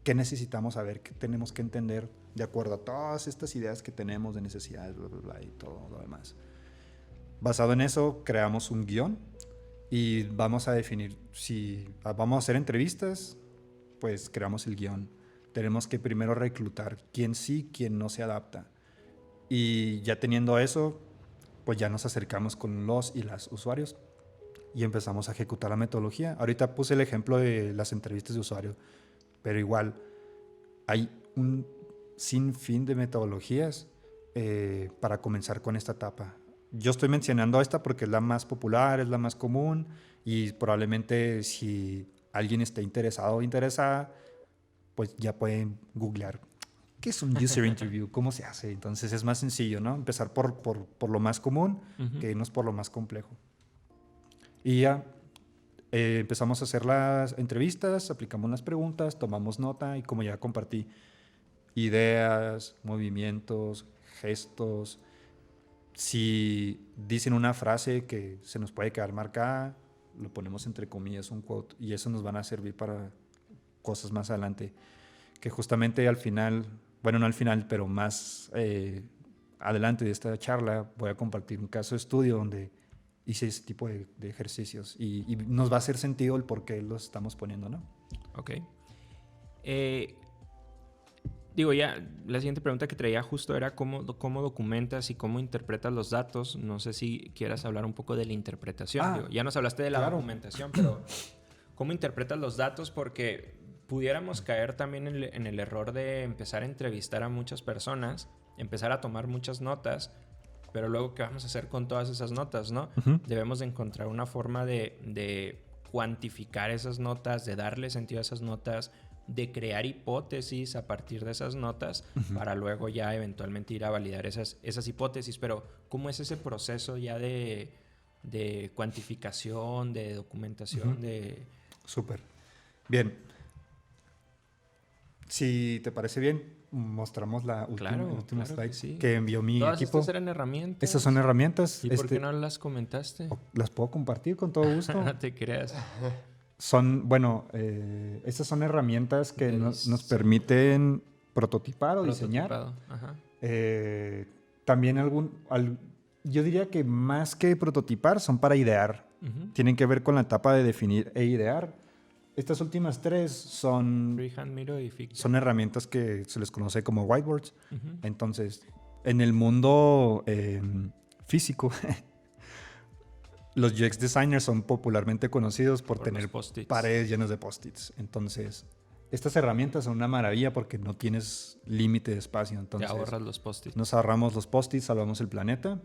¿qué necesitamos saber? ¿Qué tenemos que entender de acuerdo a todas estas ideas que tenemos de necesidades, bla, bla, bla, y todo lo demás? Basado en eso, creamos un guión y vamos a definir si vamos a hacer entrevistas, pues creamos el guión. Tenemos que primero reclutar quién sí, quién no se adapta. Y ya teniendo eso, pues ya nos acercamos con los y las usuarios y empezamos a ejecutar la metodología. Ahorita puse el ejemplo de las entrevistas de usuario, pero igual hay un sinfín de metodologías para comenzar con esta etapa. Yo estoy mencionando esta porque es la más popular, es la más común y probablemente si alguien está interesado o interesada, pues ya pueden googlear qué es un user interview, cómo se hace. Entonces es más sencillo, ¿no? Empezar por lo más común que irnos por lo más complejo. Y ya empezamos a hacer las entrevistas, aplicamos las preguntas, tomamos nota y como ya compartí, ideas, movimientos, gestos. Si dicen una frase que se nos puede quedar marcada, lo ponemos entre comillas, un quote, y eso nos van a servir para cosas más adelante. Que justamente al final, bueno, no al final, pero más adelante de esta charla voy a compartir un caso de estudio donde hice ese tipo de ejercicios y nos va a hacer sentido el por qué los estamos poniendo, ¿no? Ok. Digo, ya la siguiente pregunta que traía justo era cómo documentas y cómo interpretas los datos. No sé si quieras hablar un poco de la interpretación. Digo, ya nos hablaste de la documentación, pero ¿cómo interpretas los datos? Porque pudiéramos caer también en el error de empezar a entrevistar a muchas personas, empezar a tomar muchas notas, pero luego, ¿qué vamos a hacer con todas esas notas, no? Uh-huh. Debemos de encontrar una forma de cuantificar esas notas, de darle sentido a esas notas, de crear hipótesis a partir de esas notas, uh-huh, para luego ya eventualmente ir a validar esas hipótesis. Pero ¿cómo es ese proceso ya de cuantificación, de documentación? Uh-huh. Súper. Bien. Si te parece bien, mostramos la última slide que envió mi Todas equipo. Estas eran herramientas. Esas son herramientas. ¿Y por qué no las comentaste? Las puedo compartir con todo gusto. No te creas. Estas son herramientas que nos permiten prototipar o diseñar. Ajá. También yo diría que más que prototipar son para idear. Uh-huh. Tienen que ver con la etapa de definir e idear. Estas últimas tres son Freehand, Miro y Figma. Son herramientas que se les conoce como whiteboards. Uh-huh. Entonces, en el mundo físico, los UX designers son popularmente conocidos por tener paredes llenas de post-its. Entonces, estas herramientas son una maravilla porque no tienes límite de espacio. Entonces, te ahorras los post-its. Nos ahorramos los post-its, salvamos el planeta.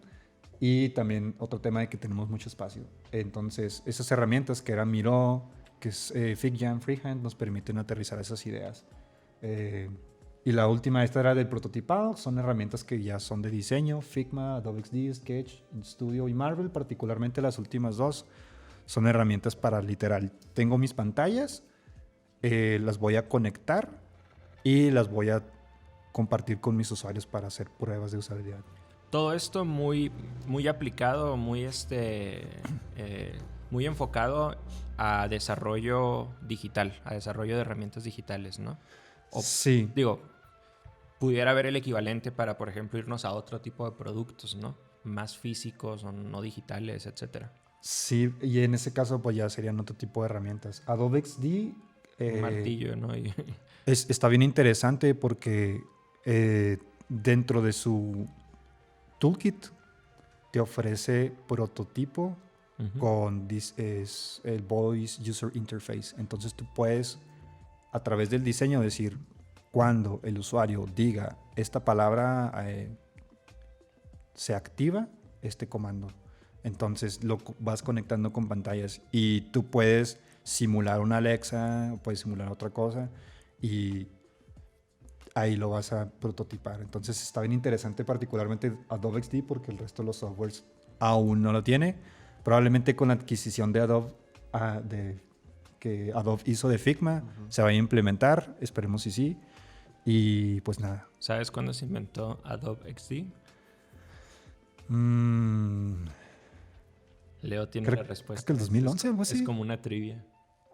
Y también otro tema de que tenemos mucho espacio. Entonces, esas herramientas que eran Miro, que es FigJam, Freehand, nos permiten aterrizar esas ideas. Y la última, esta era del prototipado, son herramientas que ya son de diseño, Figma, Adobe XD, Sketch, Studio y Marvel, particularmente las últimas dos, son herramientas para literal. Tengo mis pantallas, las voy a conectar y las voy a compartir con mis usuarios para hacer pruebas de usabilidad. Todo esto muy, muy aplicado, muy enfocado a desarrollo digital, a desarrollo de herramientas digitales, ¿no? Sí. Digo, pudiera haber el equivalente para, por ejemplo, irnos a otro tipo de productos, ¿no? Más físicos o no digitales, etcétera. Sí, y en ese caso pues ya serían otro tipo de herramientas. Adobe XD... un martillo, ¿no? Está bien interesante porque dentro de su toolkit te ofrece prototipo, uh-huh, con el Voice User Interface. Entonces tú puedes, a través del diseño, decir cuando el usuario diga esta palabra, se activa este comando. Entonces lo vas conectando con pantallas y tú puedes simular una Alexa, puedes simular otra cosa y ahí lo vas a prototipar. Entonces está bien interesante, particularmente Adobe XD, porque el resto de los softwares aún no lo tiene. Probablemente con la adquisición de Adobe, que Adobe hizo de Figma, uh-huh, se va a implementar, esperemos si sí. Y pues nada. ¿Sabes cuándo se inventó Adobe XD? Leo tiene la respuesta. Creo que el 2011 o algo así. Es como una trivia.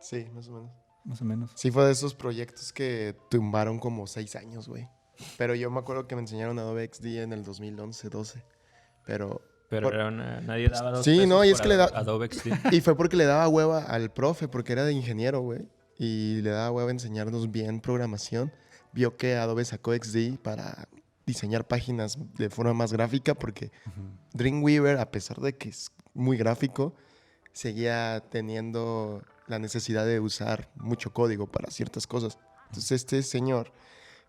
Sí, más o menos. Más o menos. Sí, fue de esos proyectos que tumbaron como 6 años, güey. Pero yo me acuerdo que me enseñaron Adobe XD en el 2011, 12. Pero nadie daba dos sí, pesos no, y por es que le da Adobe XD. Y fue porque le daba hueva al profe, porque era de ingeniero, güey. Y le daba hueva enseñarnos bien programación. Vio que Adobe sacó XD para diseñar páginas de forma más gráfica, porque uh-huh, Dreamweaver, a pesar de que es muy gráfico, seguía teniendo la necesidad de usar mucho código para ciertas cosas. Entonces este señor,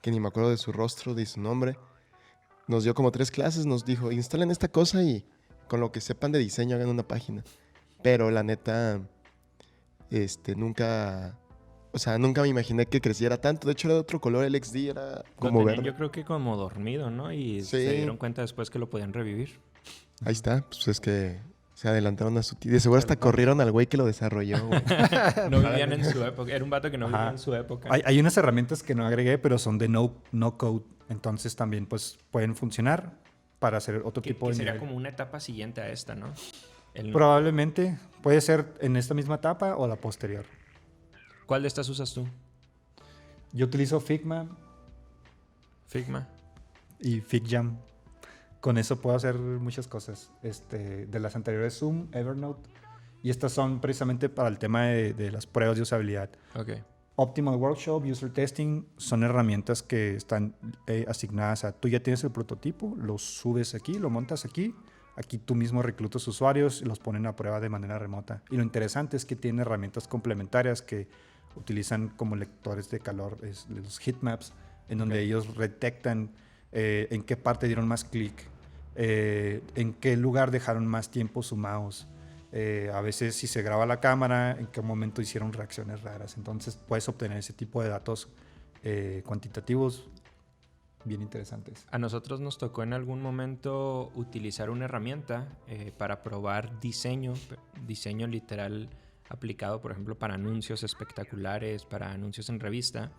que ni me acuerdo de su rostro, de su nombre, nos dio como 3 clases, nos dijo, instalen esta cosa y con lo que sepan de diseño hagan una página. Pero la neta, nunca me imaginé que creciera tanto. De hecho era de otro color, el XD era como verde. Yo creo que como dormido, ¿no? Y se dieron cuenta después que lo podían revivir. Ahí está, pues es que se adelantaron a su tío. De seguro hasta corrieron al güey que lo desarrolló, güey. No vivían en su época. Era un vato que no vivía en su época. Hay unas herramientas que no agregué, pero son de no code. Entonces también pues pueden funcionar para hacer otro tipo de sería como una etapa siguiente a esta, ¿no? Probablemente. Puede ser en esta misma etapa o la posterior. ¿Cuál de estas usas tú? Yo utilizo Figma. Figma. Y FigJam. con eso puedo hacer muchas cosas. De las anteriores, Zoom, Evernote, y estas son precisamente para el tema de las pruebas de usabilidad. Ok. Optimal Workshop, User Testing son herramientas que están asignadas a tú ya tienes el prototipo, lo subes aquí, lo montas aquí, aquí tú mismo reclutas usuarios y los ponen a prueba de manera remota. Y lo interesante es que tiene herramientas complementarias que utilizan como lectores de calor, los heatmaps, en donde ellos detectan en qué parte dieron más clic, en qué lugar dejaron más tiempo su mouse. A veces si se graba la cámara, en qué momento hicieron reacciones raras. Entonces puedes obtener ese tipo de datos cuantitativos bien interesantes. A nosotros nos tocó en algún momento utilizar una herramienta para probar diseño literal aplicado, por ejemplo, para anuncios espectaculares, para anuncios en revista.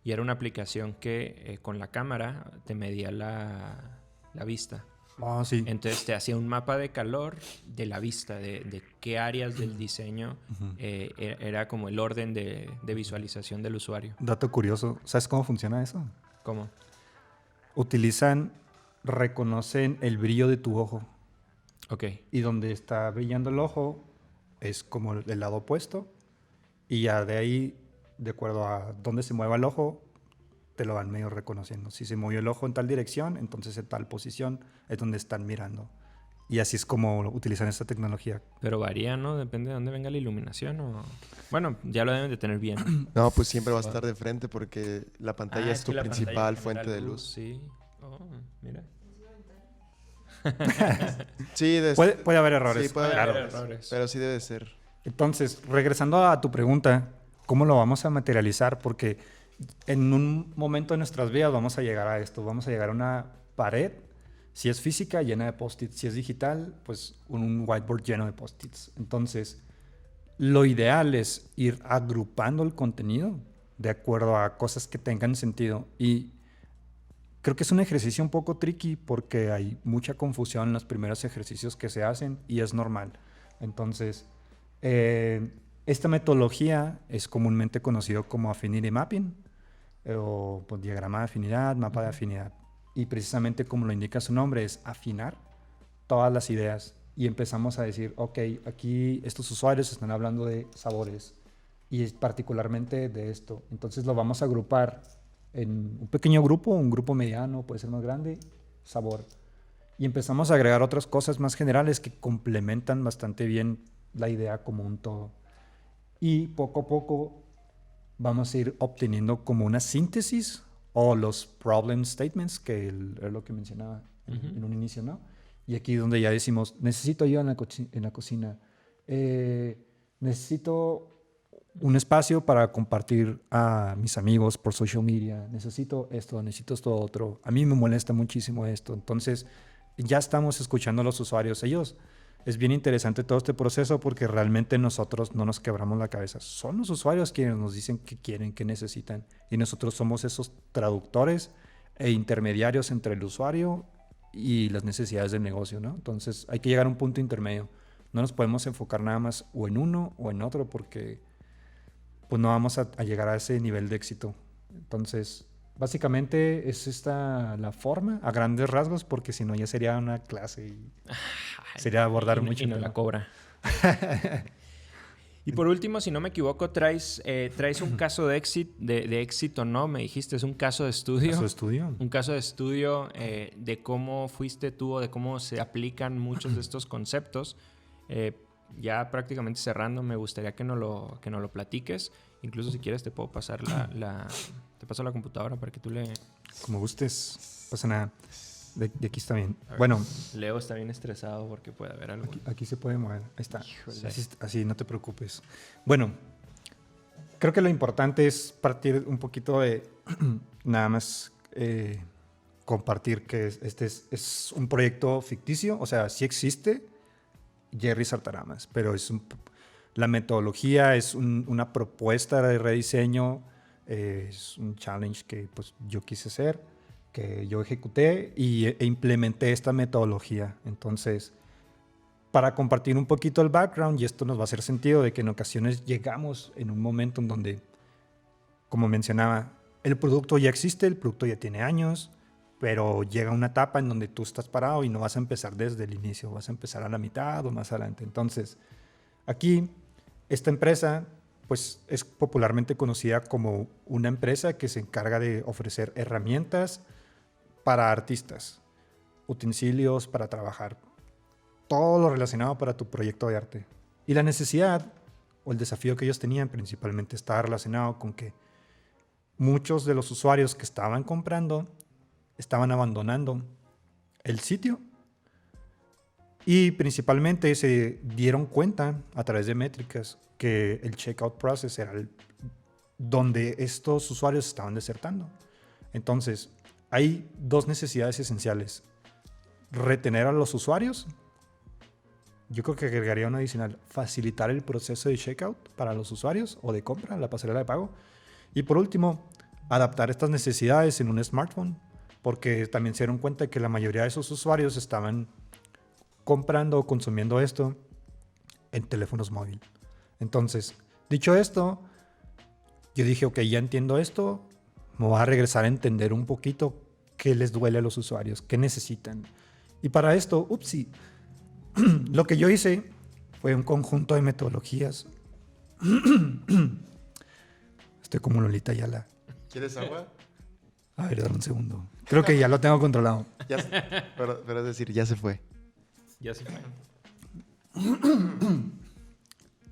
Y era una aplicación que con la cámara te medía la vista. Oh, sí. Entonces te hacía un mapa de calor de la vista, de qué áreas del diseño era como el orden de visualización del usuario. Dato curioso, ¿sabes cómo funciona eso? ¿Cómo? Reconocen el brillo de tu ojo. Ok. Y donde está brillando el ojo es como el lado opuesto. Y ya de ahí, de acuerdo a dónde se mueva el ojo, te lo van medio reconociendo. Si se movió el ojo en tal dirección, entonces en tal posición es donde están mirando. Y así es como utilizan esta tecnología. Pero varía, ¿no? Depende de dónde venga la iluminación o... Bueno, ya lo deben de tener bien. No, pues siempre va a estar de frente porque la pantalla es tu que la principal pantalla fuente genera de luz. Sí. Oh, mira. Sí, Puede haber errores. Sí, puede Claro. haber errores. Pero sí debe ser. Entonces, regresando a tu pregunta, ¿cómo lo vamos a materializar? Porque en un momento de nuestras vidas vamos a llegar a esto. Vamos a llegar a una pared, si es física, llena de post-its. Si es digital, pues un whiteboard lleno de post-its. Entonces, lo ideal es ir agrupando el contenido de acuerdo a cosas que tengan sentido. Y creo que es un ejercicio un poco tricky porque hay mucha confusión en los primeros ejercicios que se hacen y es normal. Entonces, esta metodología es comúnmente conocido como Affinity Mapping o pues, diagrama de afinidad, mapa de afinidad. Y precisamente como lo indica su nombre, es afinar todas las ideas. Y empezamos a decir, ok, aquí estos usuarios están hablando de sabores y particularmente de esto. Entonces lo vamos a agrupar en un pequeño grupo, un grupo mediano, puede ser más grande, sabor. Y empezamos a agregar otras cosas más generales que complementan bastante bien la idea como un todo. Y poco a poco vamos a ir obteniendo como una síntesis o los problem statements, que es lo que mencionaba en un inicio, ¿no? Y aquí donde ya decimos, necesito ayuda en la cocina, necesito un espacio para compartir a mis amigos por social media, necesito esto otro, a mí me molesta muchísimo esto. Entonces ya estamos escuchando a los usuarios. Es bien interesante todo este proceso porque realmente nosotros no nos quebramos la cabeza. Son los usuarios quienes nos dicen qué quieren, qué necesitan. Y nosotros somos esos traductores e intermediarios entre el usuario y las necesidades del negocio, ¿no? Entonces hay que llegar a un punto intermedio. No nos podemos enfocar nada más o en uno o en otro porque pues no vamos a llegar a ese nivel de éxito. Entonces, básicamente es esta la forma, a grandes rasgos, porque si no ya sería una clase y sería abordar mucho. Y no la cobra. Y por último, si no me equivoco, traes un caso de éxito, ¿no? Me dijiste, es un caso de estudio. ¿Caso de estudio? Un caso de estudio de cómo fuiste tú o de cómo se aplican muchos de estos conceptos. Ya prácticamente cerrando, me gustaría que nos lo platiques. Incluso si quieres te puedo pasar te paso la computadora para que tú le... Como gustes, pasa nada. De aquí está bien. Bueno. Leo está bien estresado porque puede haber algo. Aquí se puede mover. Ahí está. Así, no te preocupes. Bueno, creo que lo importante es partir un poquito de nada más compartir que este es un proyecto ficticio. O sea, sí existe Jerry Sartaramas, pero la metodología es una propuesta de rediseño, es un challenge que pues, yo quise hacer, que yo ejecuté e implementé esta metodología. Entonces, para compartir un poquito el background, y esto nos va a hacer sentido de que en ocasiones llegamos en un momento en donde, como mencionaba, el producto ya existe, el producto ya tiene años, pero llega una etapa en donde tú estás parado y no vas a empezar desde el inicio, vas a empezar a la mitad o más adelante. Entonces, aquí, esta empresa, pues es popularmente conocida como una empresa que se encarga de ofrecer herramientas para artistas, utensilios para trabajar, todo lo relacionado para tu proyecto de arte. Y la necesidad o el desafío que ellos tenían principalmente estaba relacionado con que muchos de los usuarios que estaban comprando estaban abandonando el sitio y principalmente se dieron cuenta a través de métricas que el checkout process era donde estos usuarios estaban desertando. Entonces, hay dos necesidades esenciales: retener a los usuarios. Yo creo que agregaría una adicional: facilitar el proceso de checkout para los usuarios o de compra, la pasarela de pago. Y por último, adaptar estas necesidades en un smartphone, porque también se dieron cuenta que la mayoría de esos usuarios estaban comprando o consumiendo esto en teléfonos móviles. Entonces, dicho esto, yo dije, ok, ya entiendo esto, me voy a regresar a entender un poquito qué les duele a los usuarios, qué necesitan. Y para esto, lo que yo hice fue un conjunto de metodologías. Estoy como Lolita Ayala. ¿Quieres agua? A ver, dame un segundo. Creo que ya lo tengo controlado. Pero es decir, ya se fue. Ya se fue.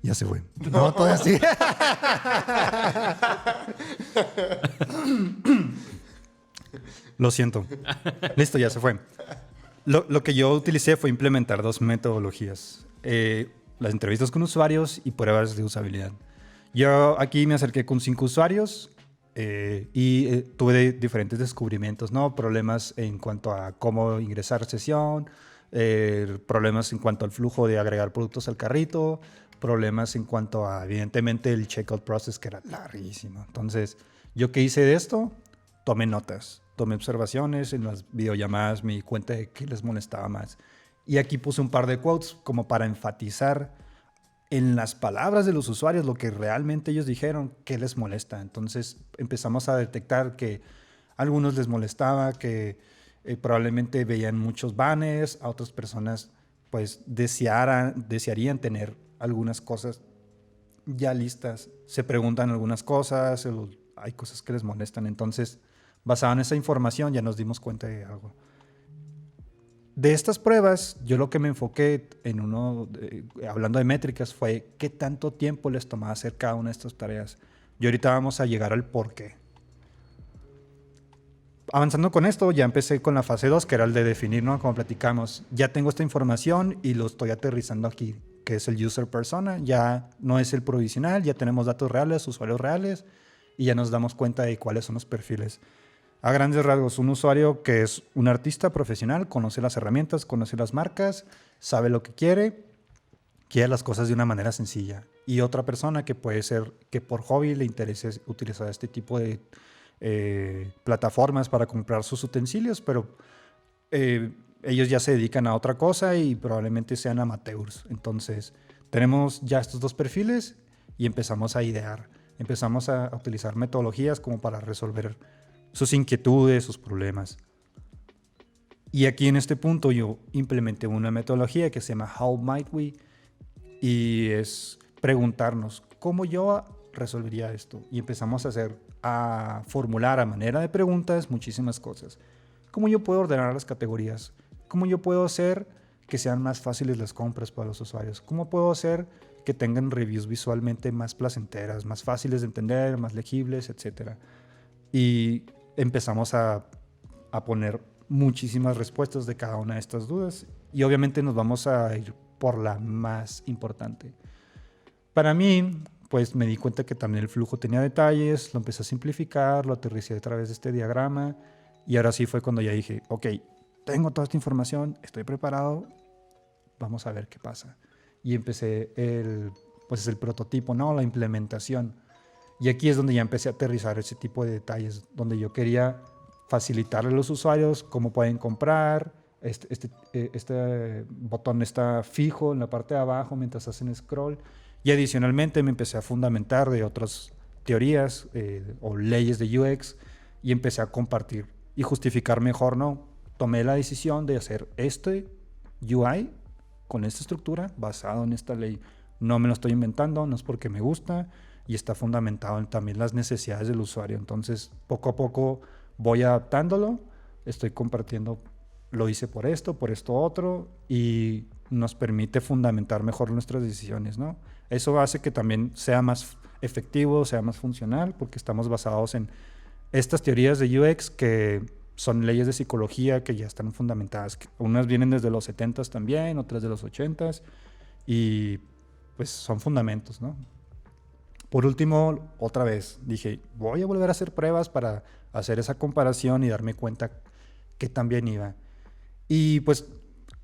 Ya se fue. No, todavía sí. Lo siento. Listo, ya se fue. Lo que yo utilicé fue implementar dos metodologías. Las entrevistas con usuarios y pruebas de usabilidad. Yo aquí me acerqué con 5 usuarios y tuve diferentes descubrimientos, ¿no? Problemas en cuanto a cómo ingresar sesión, problemas en cuanto al flujo de agregar productos al carrito, problemas en cuanto a, evidentemente, el checkout process, que era larguísimo. Entonces, ¿yo qué hice de esto? Tomé notas, tomé observaciones, en las videollamadas me di cuenta de qué les molestaba más. Y aquí puse un par de quotes como para enfatizar en las palabras de los usuarios lo que realmente ellos dijeron, qué les molesta. Entonces empezamos a detectar que a algunos les molestaba, que probablemente veían muchos banners, a otras personas pues desearían tener algunas cosas ya listas, se preguntan algunas cosas, hay cosas que les molestan. Entonces, basado en esa información, ya nos dimos cuenta de algo. De estas pruebas, yo lo que me enfoqué hablando de métricas, fue qué tanto tiempo les tomaba hacer cada una de estas tareas. Y ahorita vamos a llegar al por qué. Avanzando con esto, ya empecé con la fase 2, que era el de definir, ¿no? Como platicamos, ya tengo esta información y lo estoy aterrizando aquí, que es el user persona. Ya no es el provisional, ya tenemos datos reales, usuarios reales, y ya nos damos cuenta de cuáles son los perfiles. A grandes rasgos, un usuario que es un artista profesional, conoce las herramientas, conoce las marcas, sabe lo que quiere las cosas de una manera sencilla. Y otra persona que puede ser que por hobby le interese utilizar este tipo de plataformas para comprar sus utensilios, pero ellos ya se dedican a otra cosa y probablemente sean amateurs. Entonces, tenemos ya estos dos perfiles y empezamos a idear, empezamos a utilizar metodologías como para resolver sus inquietudes, sus problemas. Y aquí en este punto yo implementé una metodología que se llama How Might We, y es preguntarnos cómo yo resolvería esto. Y empezamos a formular a manera de preguntas muchísimas cosas. ¿Cómo yo puedo ordenar las categorías? ¿Cómo yo puedo hacer que sean más fáciles las compras para los usuarios? ¿Cómo puedo hacer que tengan reviews visualmente más placenteras, más fáciles de entender, más legibles, etcétera? Y empezamos a poner muchísimas respuestas de cada una de estas dudas y obviamente nos vamos a ir por la más importante. Para mí, pues me di cuenta que también el flujo tenía detalles, lo empecé a simplificar, lo aterricé a través de este diagrama y ahora sí fue cuando ya dije, ok, tengo toda esta información, estoy preparado, vamos a ver qué pasa. Y empecé el prototipo, ¿no? La implementación. Y aquí es donde ya empecé a aterrizar ese tipo de detalles, donde yo quería facilitarle a los usuarios cómo pueden comprar. Este botón está fijo en la parte de abajo mientras hacen scroll. Y adicionalmente me empecé a fundamentar de otras teorías o leyes de UX y empecé a compartir y justificar mejor, ¿no? Tomé la decisión de hacer este UI con esta estructura basado en esta ley. No me lo estoy inventando, no es porque me gusta y está fundamentado en también las necesidades del usuario. Entonces, poco a poco voy adaptándolo, estoy compartiendo, lo hice por esto otro y nos permite fundamentar mejor nuestras decisiones, ¿no? Eso hace que también sea más efectivo, sea más funcional, porque estamos basados en estas teorías de UX que son leyes de psicología que ya están fundamentadas. Unas vienen desde los 70s también, otras de los 80s, y pues son fundamentos, ¿no? Por último, otra vez, dije, voy a volver a hacer pruebas para hacer esa comparación y darme cuenta que también iba. Y pues,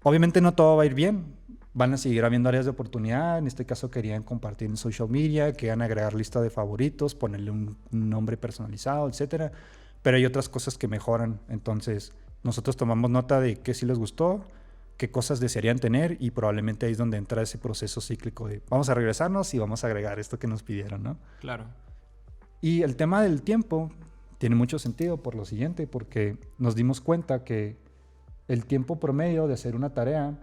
obviamente no todo va a ir bien. Van a seguir habiendo áreas de oportunidad. En este caso querían compartir en social media, querían agregar lista de favoritos, ponerle un nombre personalizado, etcétera. Pero hay otras cosas que mejoran. Entonces, nosotros tomamos nota de qué sí les gustó, qué cosas desearían tener y probablemente ahí es donde entra ese proceso cíclico de vamos a regresarnos y vamos a agregar esto que nos pidieron, ¿no? Claro. Y el tema del tiempo tiene mucho sentido por lo siguiente, porque nos dimos cuenta que el tiempo promedio de hacer una tarea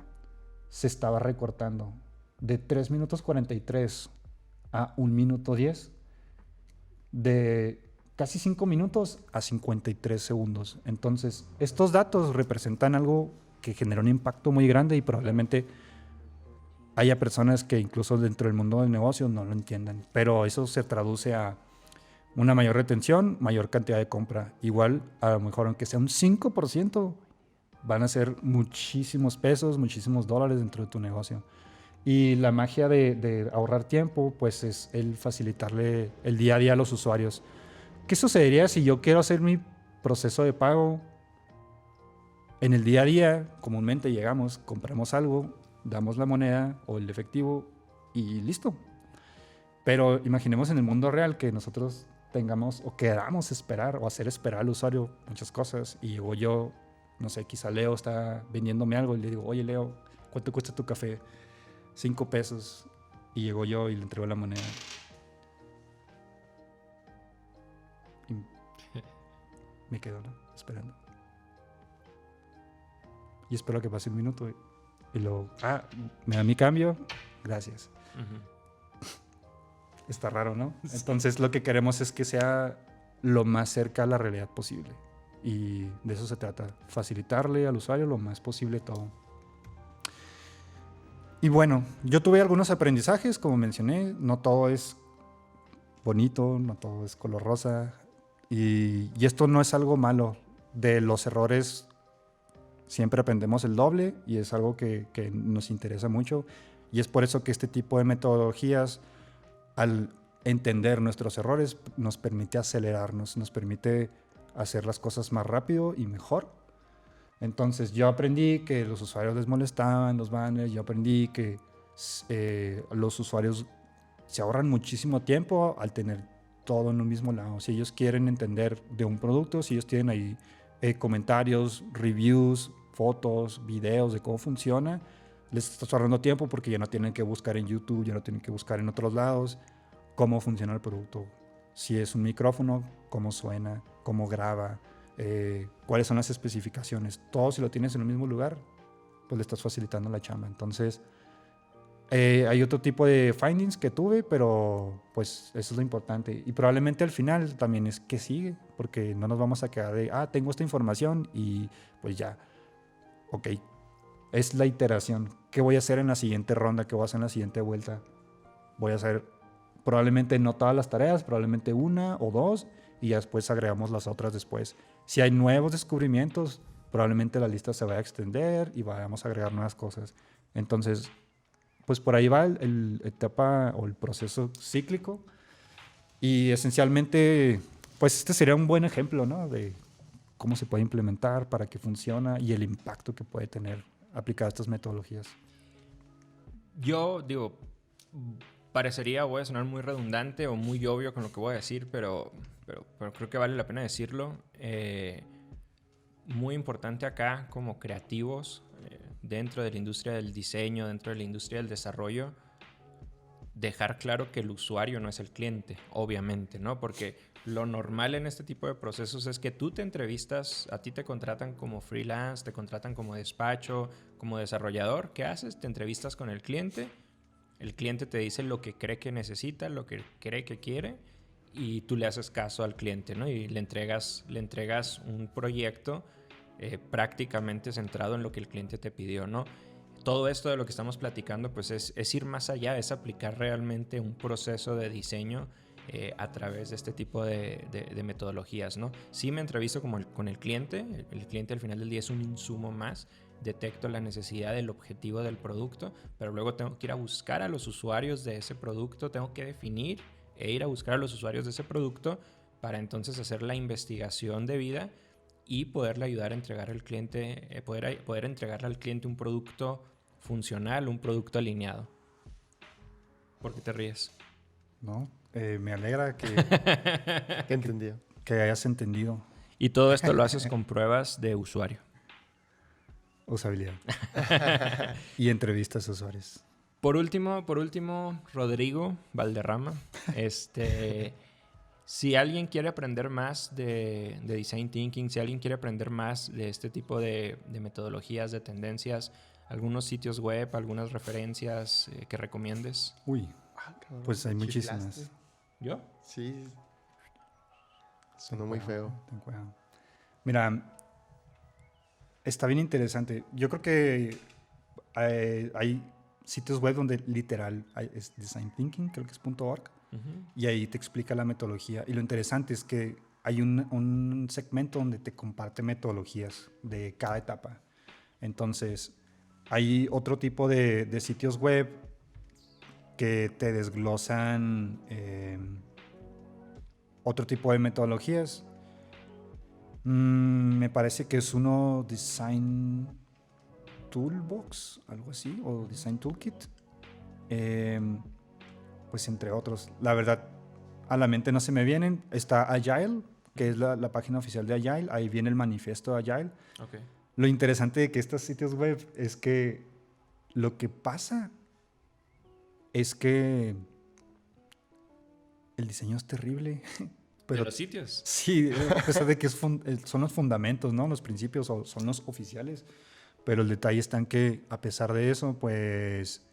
se estaba recortando de 3 minutos 43 a 1 minuto 10, de casi 5 minutos a 53 segundos. Entonces, estos datos representan algo que genera un impacto muy grande y probablemente haya personas que incluso dentro del mundo del negocio no lo entiendan. Pero eso se traduce a una mayor retención, mayor cantidad de compra. Igual, a lo mejor aunque sea un 5%, van a ser muchísimos pesos, muchísimos dólares dentro de tu negocio. Y la magia de ahorrar tiempo, pues es el facilitarle el día a día a los usuarios. ¿Qué sucedería si yo quiero hacer mi proceso de pago en el día a día? Comúnmente llegamos, compramos algo, damos la moneda o el efectivo y listo. Pero imaginemos en el mundo real que nosotros tengamos o queramos esperar o hacer esperar al usuario muchas cosas y o yo, no sé, quizá Leo está vendiéndome algo y le digo, oye Leo, ¿cuánto cuesta tu café? 5 pesos. Y llego yo y le entrego la moneda. Y me quedo, ¿no? Esperando. Y espero que pase un minuto y luego, me da mi cambio, gracias. Está raro, ¿no? Sí. Entonces lo que queremos es que sea lo más cerca a la realidad posible. Y de eso se trata, facilitarle al usuario lo más posible todo. Y bueno, yo tuve algunos aprendizajes, como mencioné, no todo es bonito, no todo es color rosa. Y esto no es algo malo. De los errores siempre aprendemos el doble y es algo que nos interesa mucho. Y es por eso que este tipo de metodologías, al entender nuestros errores, nos permite acelerarnos, nos permite hacer las cosas más rápido y mejor. Entonces yo aprendí que los usuarios les molestaban los banners, yo aprendí que los usuarios se ahorran muchísimo tiempo al tener todo en un mismo lado. Si ellos quieren entender de un producto, si ellos tienen ahí comentarios, reviews, fotos, videos de cómo funciona, les está ahorrando tiempo porque ya no tienen que buscar en YouTube, ya no tienen que buscar en otros lados cómo funciona el producto. Si es un micrófono, cómo suena, cómo graba, cuáles son las especificaciones. Todo si lo tienes en el mismo lugar, pues le estás facilitando la chamba. Entonces, hay otro tipo de findings que tuve, pero pues eso es lo importante. Y probablemente al final también es que sigue, porque no nos vamos a quedar de, tengo esta información y pues ya, ok. Es la iteración. ¿Qué voy a hacer en la siguiente ronda? ¿Qué voy a hacer en la siguiente vuelta? Voy a hacer probablemente no todas las tareas, probablemente una o dos, y ya después agregamos las otras después. Si hay nuevos descubrimientos, probablemente la lista se va a extender y vamos a agregar nuevas cosas. Entonces, pues por ahí va el etapa o el proceso cíclico. Y esencialmente, pues este sería un buen ejemplo, ¿no? De cómo se puede implementar, para qué funciona y el impacto que puede tener aplicar estas metodologías. Yo digo, voy a sonar muy redundante o muy obvio con lo que voy a decir, pero creo que vale la pena decirlo. Muy importante acá como creativos, dentro de la industria del diseño, dentro de la industria del desarrollo, dejar claro que el usuario no es el cliente, obviamente, ¿no? Porque lo normal en este tipo de procesos es que tú te entrevistas, a ti te contratan como freelance, te contratan como despacho, como desarrollador. ¿Qué haces? Te entrevistas con el cliente te dice lo que cree que necesita, lo que cree que quiere, y tú le haces caso al cliente, ¿no? Y le entregas un proyecto prácticamente centrado en lo que el cliente te pidió, ¿no? Todo esto de lo que estamos platicando, pues es ir más allá, es aplicar realmente un proceso de diseño a través de este tipo de metodologías, ¿no? Sí me entrevisto con el cliente. El cliente al final del día es un insumo más. Detecto la necesidad del objetivo del producto, pero luego tengo que ir a buscar a los usuarios de ese producto, tengo que definir e ir a buscar a los usuarios de ese producto para entonces hacer la investigación debida y poderle ayudar a entregar al cliente, poder entregarle al cliente un producto funcional, un producto alineado. ¿Por qué te ríes? No, me alegra que, ¿Qué entendió? que hayas entendido Y todo esto lo haces con pruebas de usuario. usabilidad y entrevistas a usuarios. Por último, Rodrigo Valderrama, si alguien quiere aprender más de Design Thinking, si alguien quiere aprender más de este tipo de metodologías, de tendencias, algunos sitios web, algunas referencias que recomiendes. Uy, Cabrón, pues hay muchísimas. ¿chiflaste? ¿Yo? Sí. Sonó muy feo. Ten cuidado. Mira, está bien interesante. Yo creo que hay sitios web donde literal es Design Thinking, creo que es .org, y ahí te explica la metodología. Y lo interesante es que hay un segmento donde te comparte metodologías de cada etapa. Entonces, hay otro tipo de sitios web que te desglosan otro tipo de metodologías. Me parece que es uno Design Toolbox, algo así, o Design Toolkit. Pues entre otros. La verdad, a la mente no se me vienen. Está Agile, que es la página oficial de Agile. Ahí viene el manifiesto de Agile. Okay. Lo interesante de que estos sitios web es que lo que pasa es que el diseño es terrible. Pero, ¿de los sitios? Sí, a pesar de que son los fundamentos, ¿no? Los principios son los oficiales. Pero el detalle está en que, a pesar de eso, pues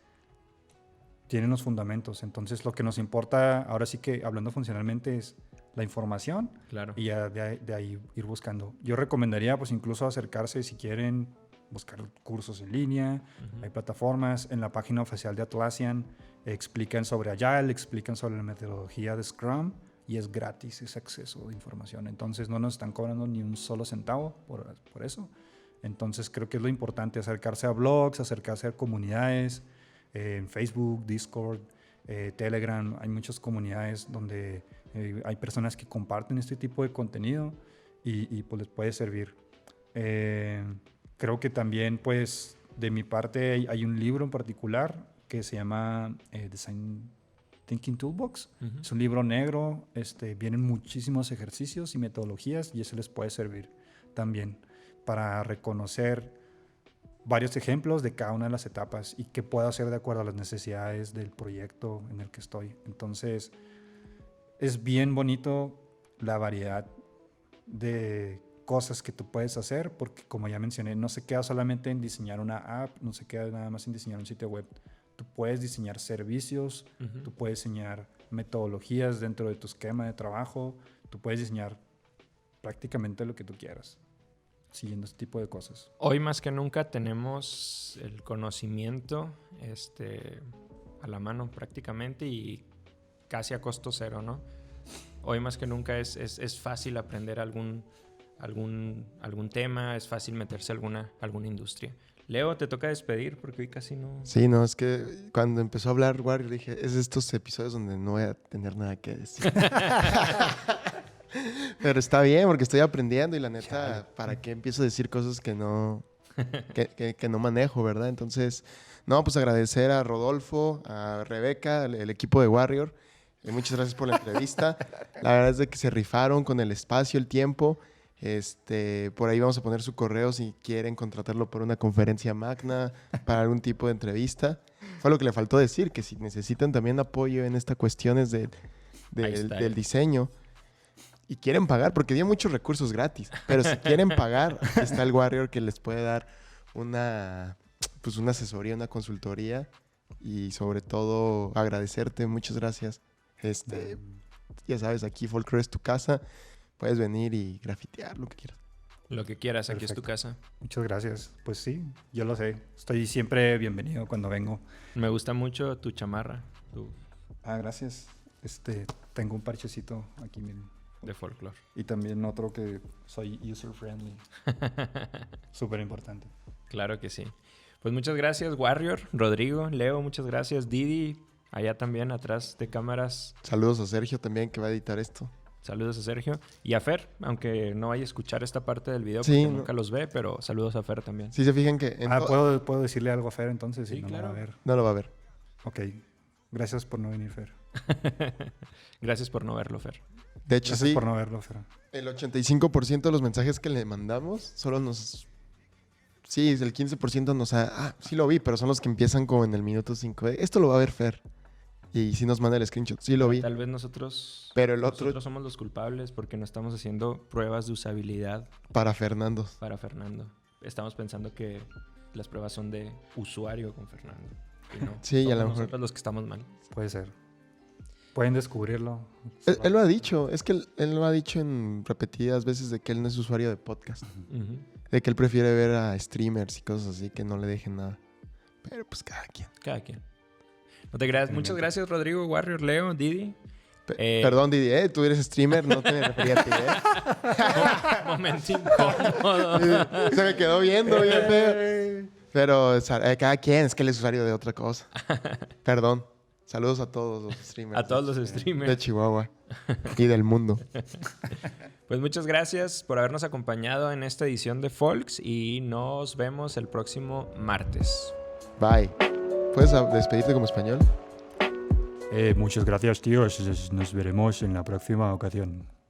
tienen los fundamentos. Entonces, lo que nos importa, ahora sí que hablando funcionalmente, es la información. Claro. Y ya de ahí ir buscando. Yo recomendaría, pues, incluso acercarse, si quieren, buscar cursos en línea. Hay plataformas. En la página oficial de Atlassian explican sobre Agile, explican sobre la metodología de Scrum. Y es gratis ese acceso de información. Entonces no nos están cobrando ni un solo centavo por eso. Entonces creo que es lo importante, acercarse a blogs, acercarse a comunidades, en Facebook, Discord, Telegram. Hay muchas comunidades donde hay personas que comparten este tipo de contenido y pues les puede servir. Creo que también, pues, de mi parte hay un libro en particular que se llama Design Thinking Toolbox. Es un libro negro, vienen muchísimos ejercicios y metodologías y eso les puede servir también para reconocer varios ejemplos de cada una de las etapas y qué puedo hacer de acuerdo a las necesidades del proyecto en el que estoy. Entonces, es bien bonito la variedad de cosas que tú puedes hacer porque, como ya mencioné, no se queda solamente en diseñar una app, no se queda nada más en diseñar un sitio web. Tú puedes diseñar servicios, tú puedes diseñar metodologías dentro de tu esquema de trabajo, tú puedes diseñar prácticamente lo que tú quieras, siguiendo este tipo de cosas. Hoy más que nunca tenemos el conocimiento a la mano prácticamente y casi a costo cero, ¿no? Hoy más que nunca es fácil aprender algún tema, es fácil meterse a alguna industria. Leo, te toca despedir porque hoy casi no... Sí, no, es que cuando empezó a hablar Warrior dije, es de estos episodios donde no voy a tener nada que decir. Pero está bien porque estoy aprendiendo y la neta, ¿para qué empiezo a decir cosas que no manejo, verdad? Entonces, no, pues agradecer a Rodolfo, a Rebeca, el equipo de Warrior. Muchas gracias por la entrevista. La verdad es de que se rifaron con el espacio, el tiempo. Por ahí vamos a poner su correo si quieren contratarlo por una conferencia magna, para algún tipo de entrevista. Fue lo que le faltó decir, que si necesitan también apoyo en estas cuestiones del diseño y quieren pagar, porque dio muchos recursos gratis, pero si quieren pagar, está el Warrior que les puede dar una asesoría, una consultoría y sobre todo agradecerte. Muchas gracias. Ya sabes, aquí Folklore es tu casa. Puedes venir y grafitear lo que quieras. Lo que quieras, aquí es tu casa. Muchas gracias. Pues sí, yo lo sé. Estoy siempre bienvenido cuando vengo. Me gusta mucho tu chamarra. Gracias. Tengo un parchecito aquí, miren. De Folklore. Y también otro que soy user friendly. Súper importante. Claro que sí. Pues muchas gracias, Warrior, Rodrigo, Leo, muchas gracias. Didi, allá también atrás de cámaras. Saludos a Sergio también, que va a editar esto. Saludos a Sergio. Y a Fer, aunque no vaya a escuchar esta parte del video porque nunca los ve, pero saludos a Fer también. Sí, se fijan que... ¿puedo decirle algo a Fer entonces? Sí, no claro. Lo va a ver. No lo va a ver. Ok. Gracias por no venir, Fer. Gracias por no verlo, Fer. De hecho, Gracias por no verlo, Fer. El 85% de los mensajes que le mandamos solo nos... Sí, el 15% nos ha... sí lo vi, pero son los que empiezan como en el minuto 5. Esto lo va a ver Fer. Y sí nos manda el screenshot. Sí lo vi. Tal vez nosotros... Pero nosotros somos los culpables porque no estamos haciendo pruebas de usabilidad. Para Fernando. Estamos pensando que las pruebas son de usuario con Fernando. Y no, sí, somos a lo mejor nosotros los que estamos mal. Puede ser. Pueden descubrirlo. Él lo ha dicho. Es que él lo ha dicho en repetidas veces de que él no es usuario de podcast. Uh-huh. De que él prefiere ver a streamers y cosas así que no le dejen nada. Pero pues cada quien. Cada quien. No te creas. Muchas gracias, Rodrigo, Warrior, Leo, Didi. Perdón, Didi, tú eres streamer, no te refería a ti, Momento incómodo. Se me quedó viendo bien feo. Pero cada quien, es que él es usuario de otra cosa. Perdón. Saludos a todos los streamers. A todos los streamers. De Chihuahua y del mundo. Pues muchas gracias por habernos acompañado en esta edición de Folks y nos vemos el próximo martes. Bye. ¿Puedes despedirte como español? Muchas gracias, tíos. Nos veremos en la próxima ocasión.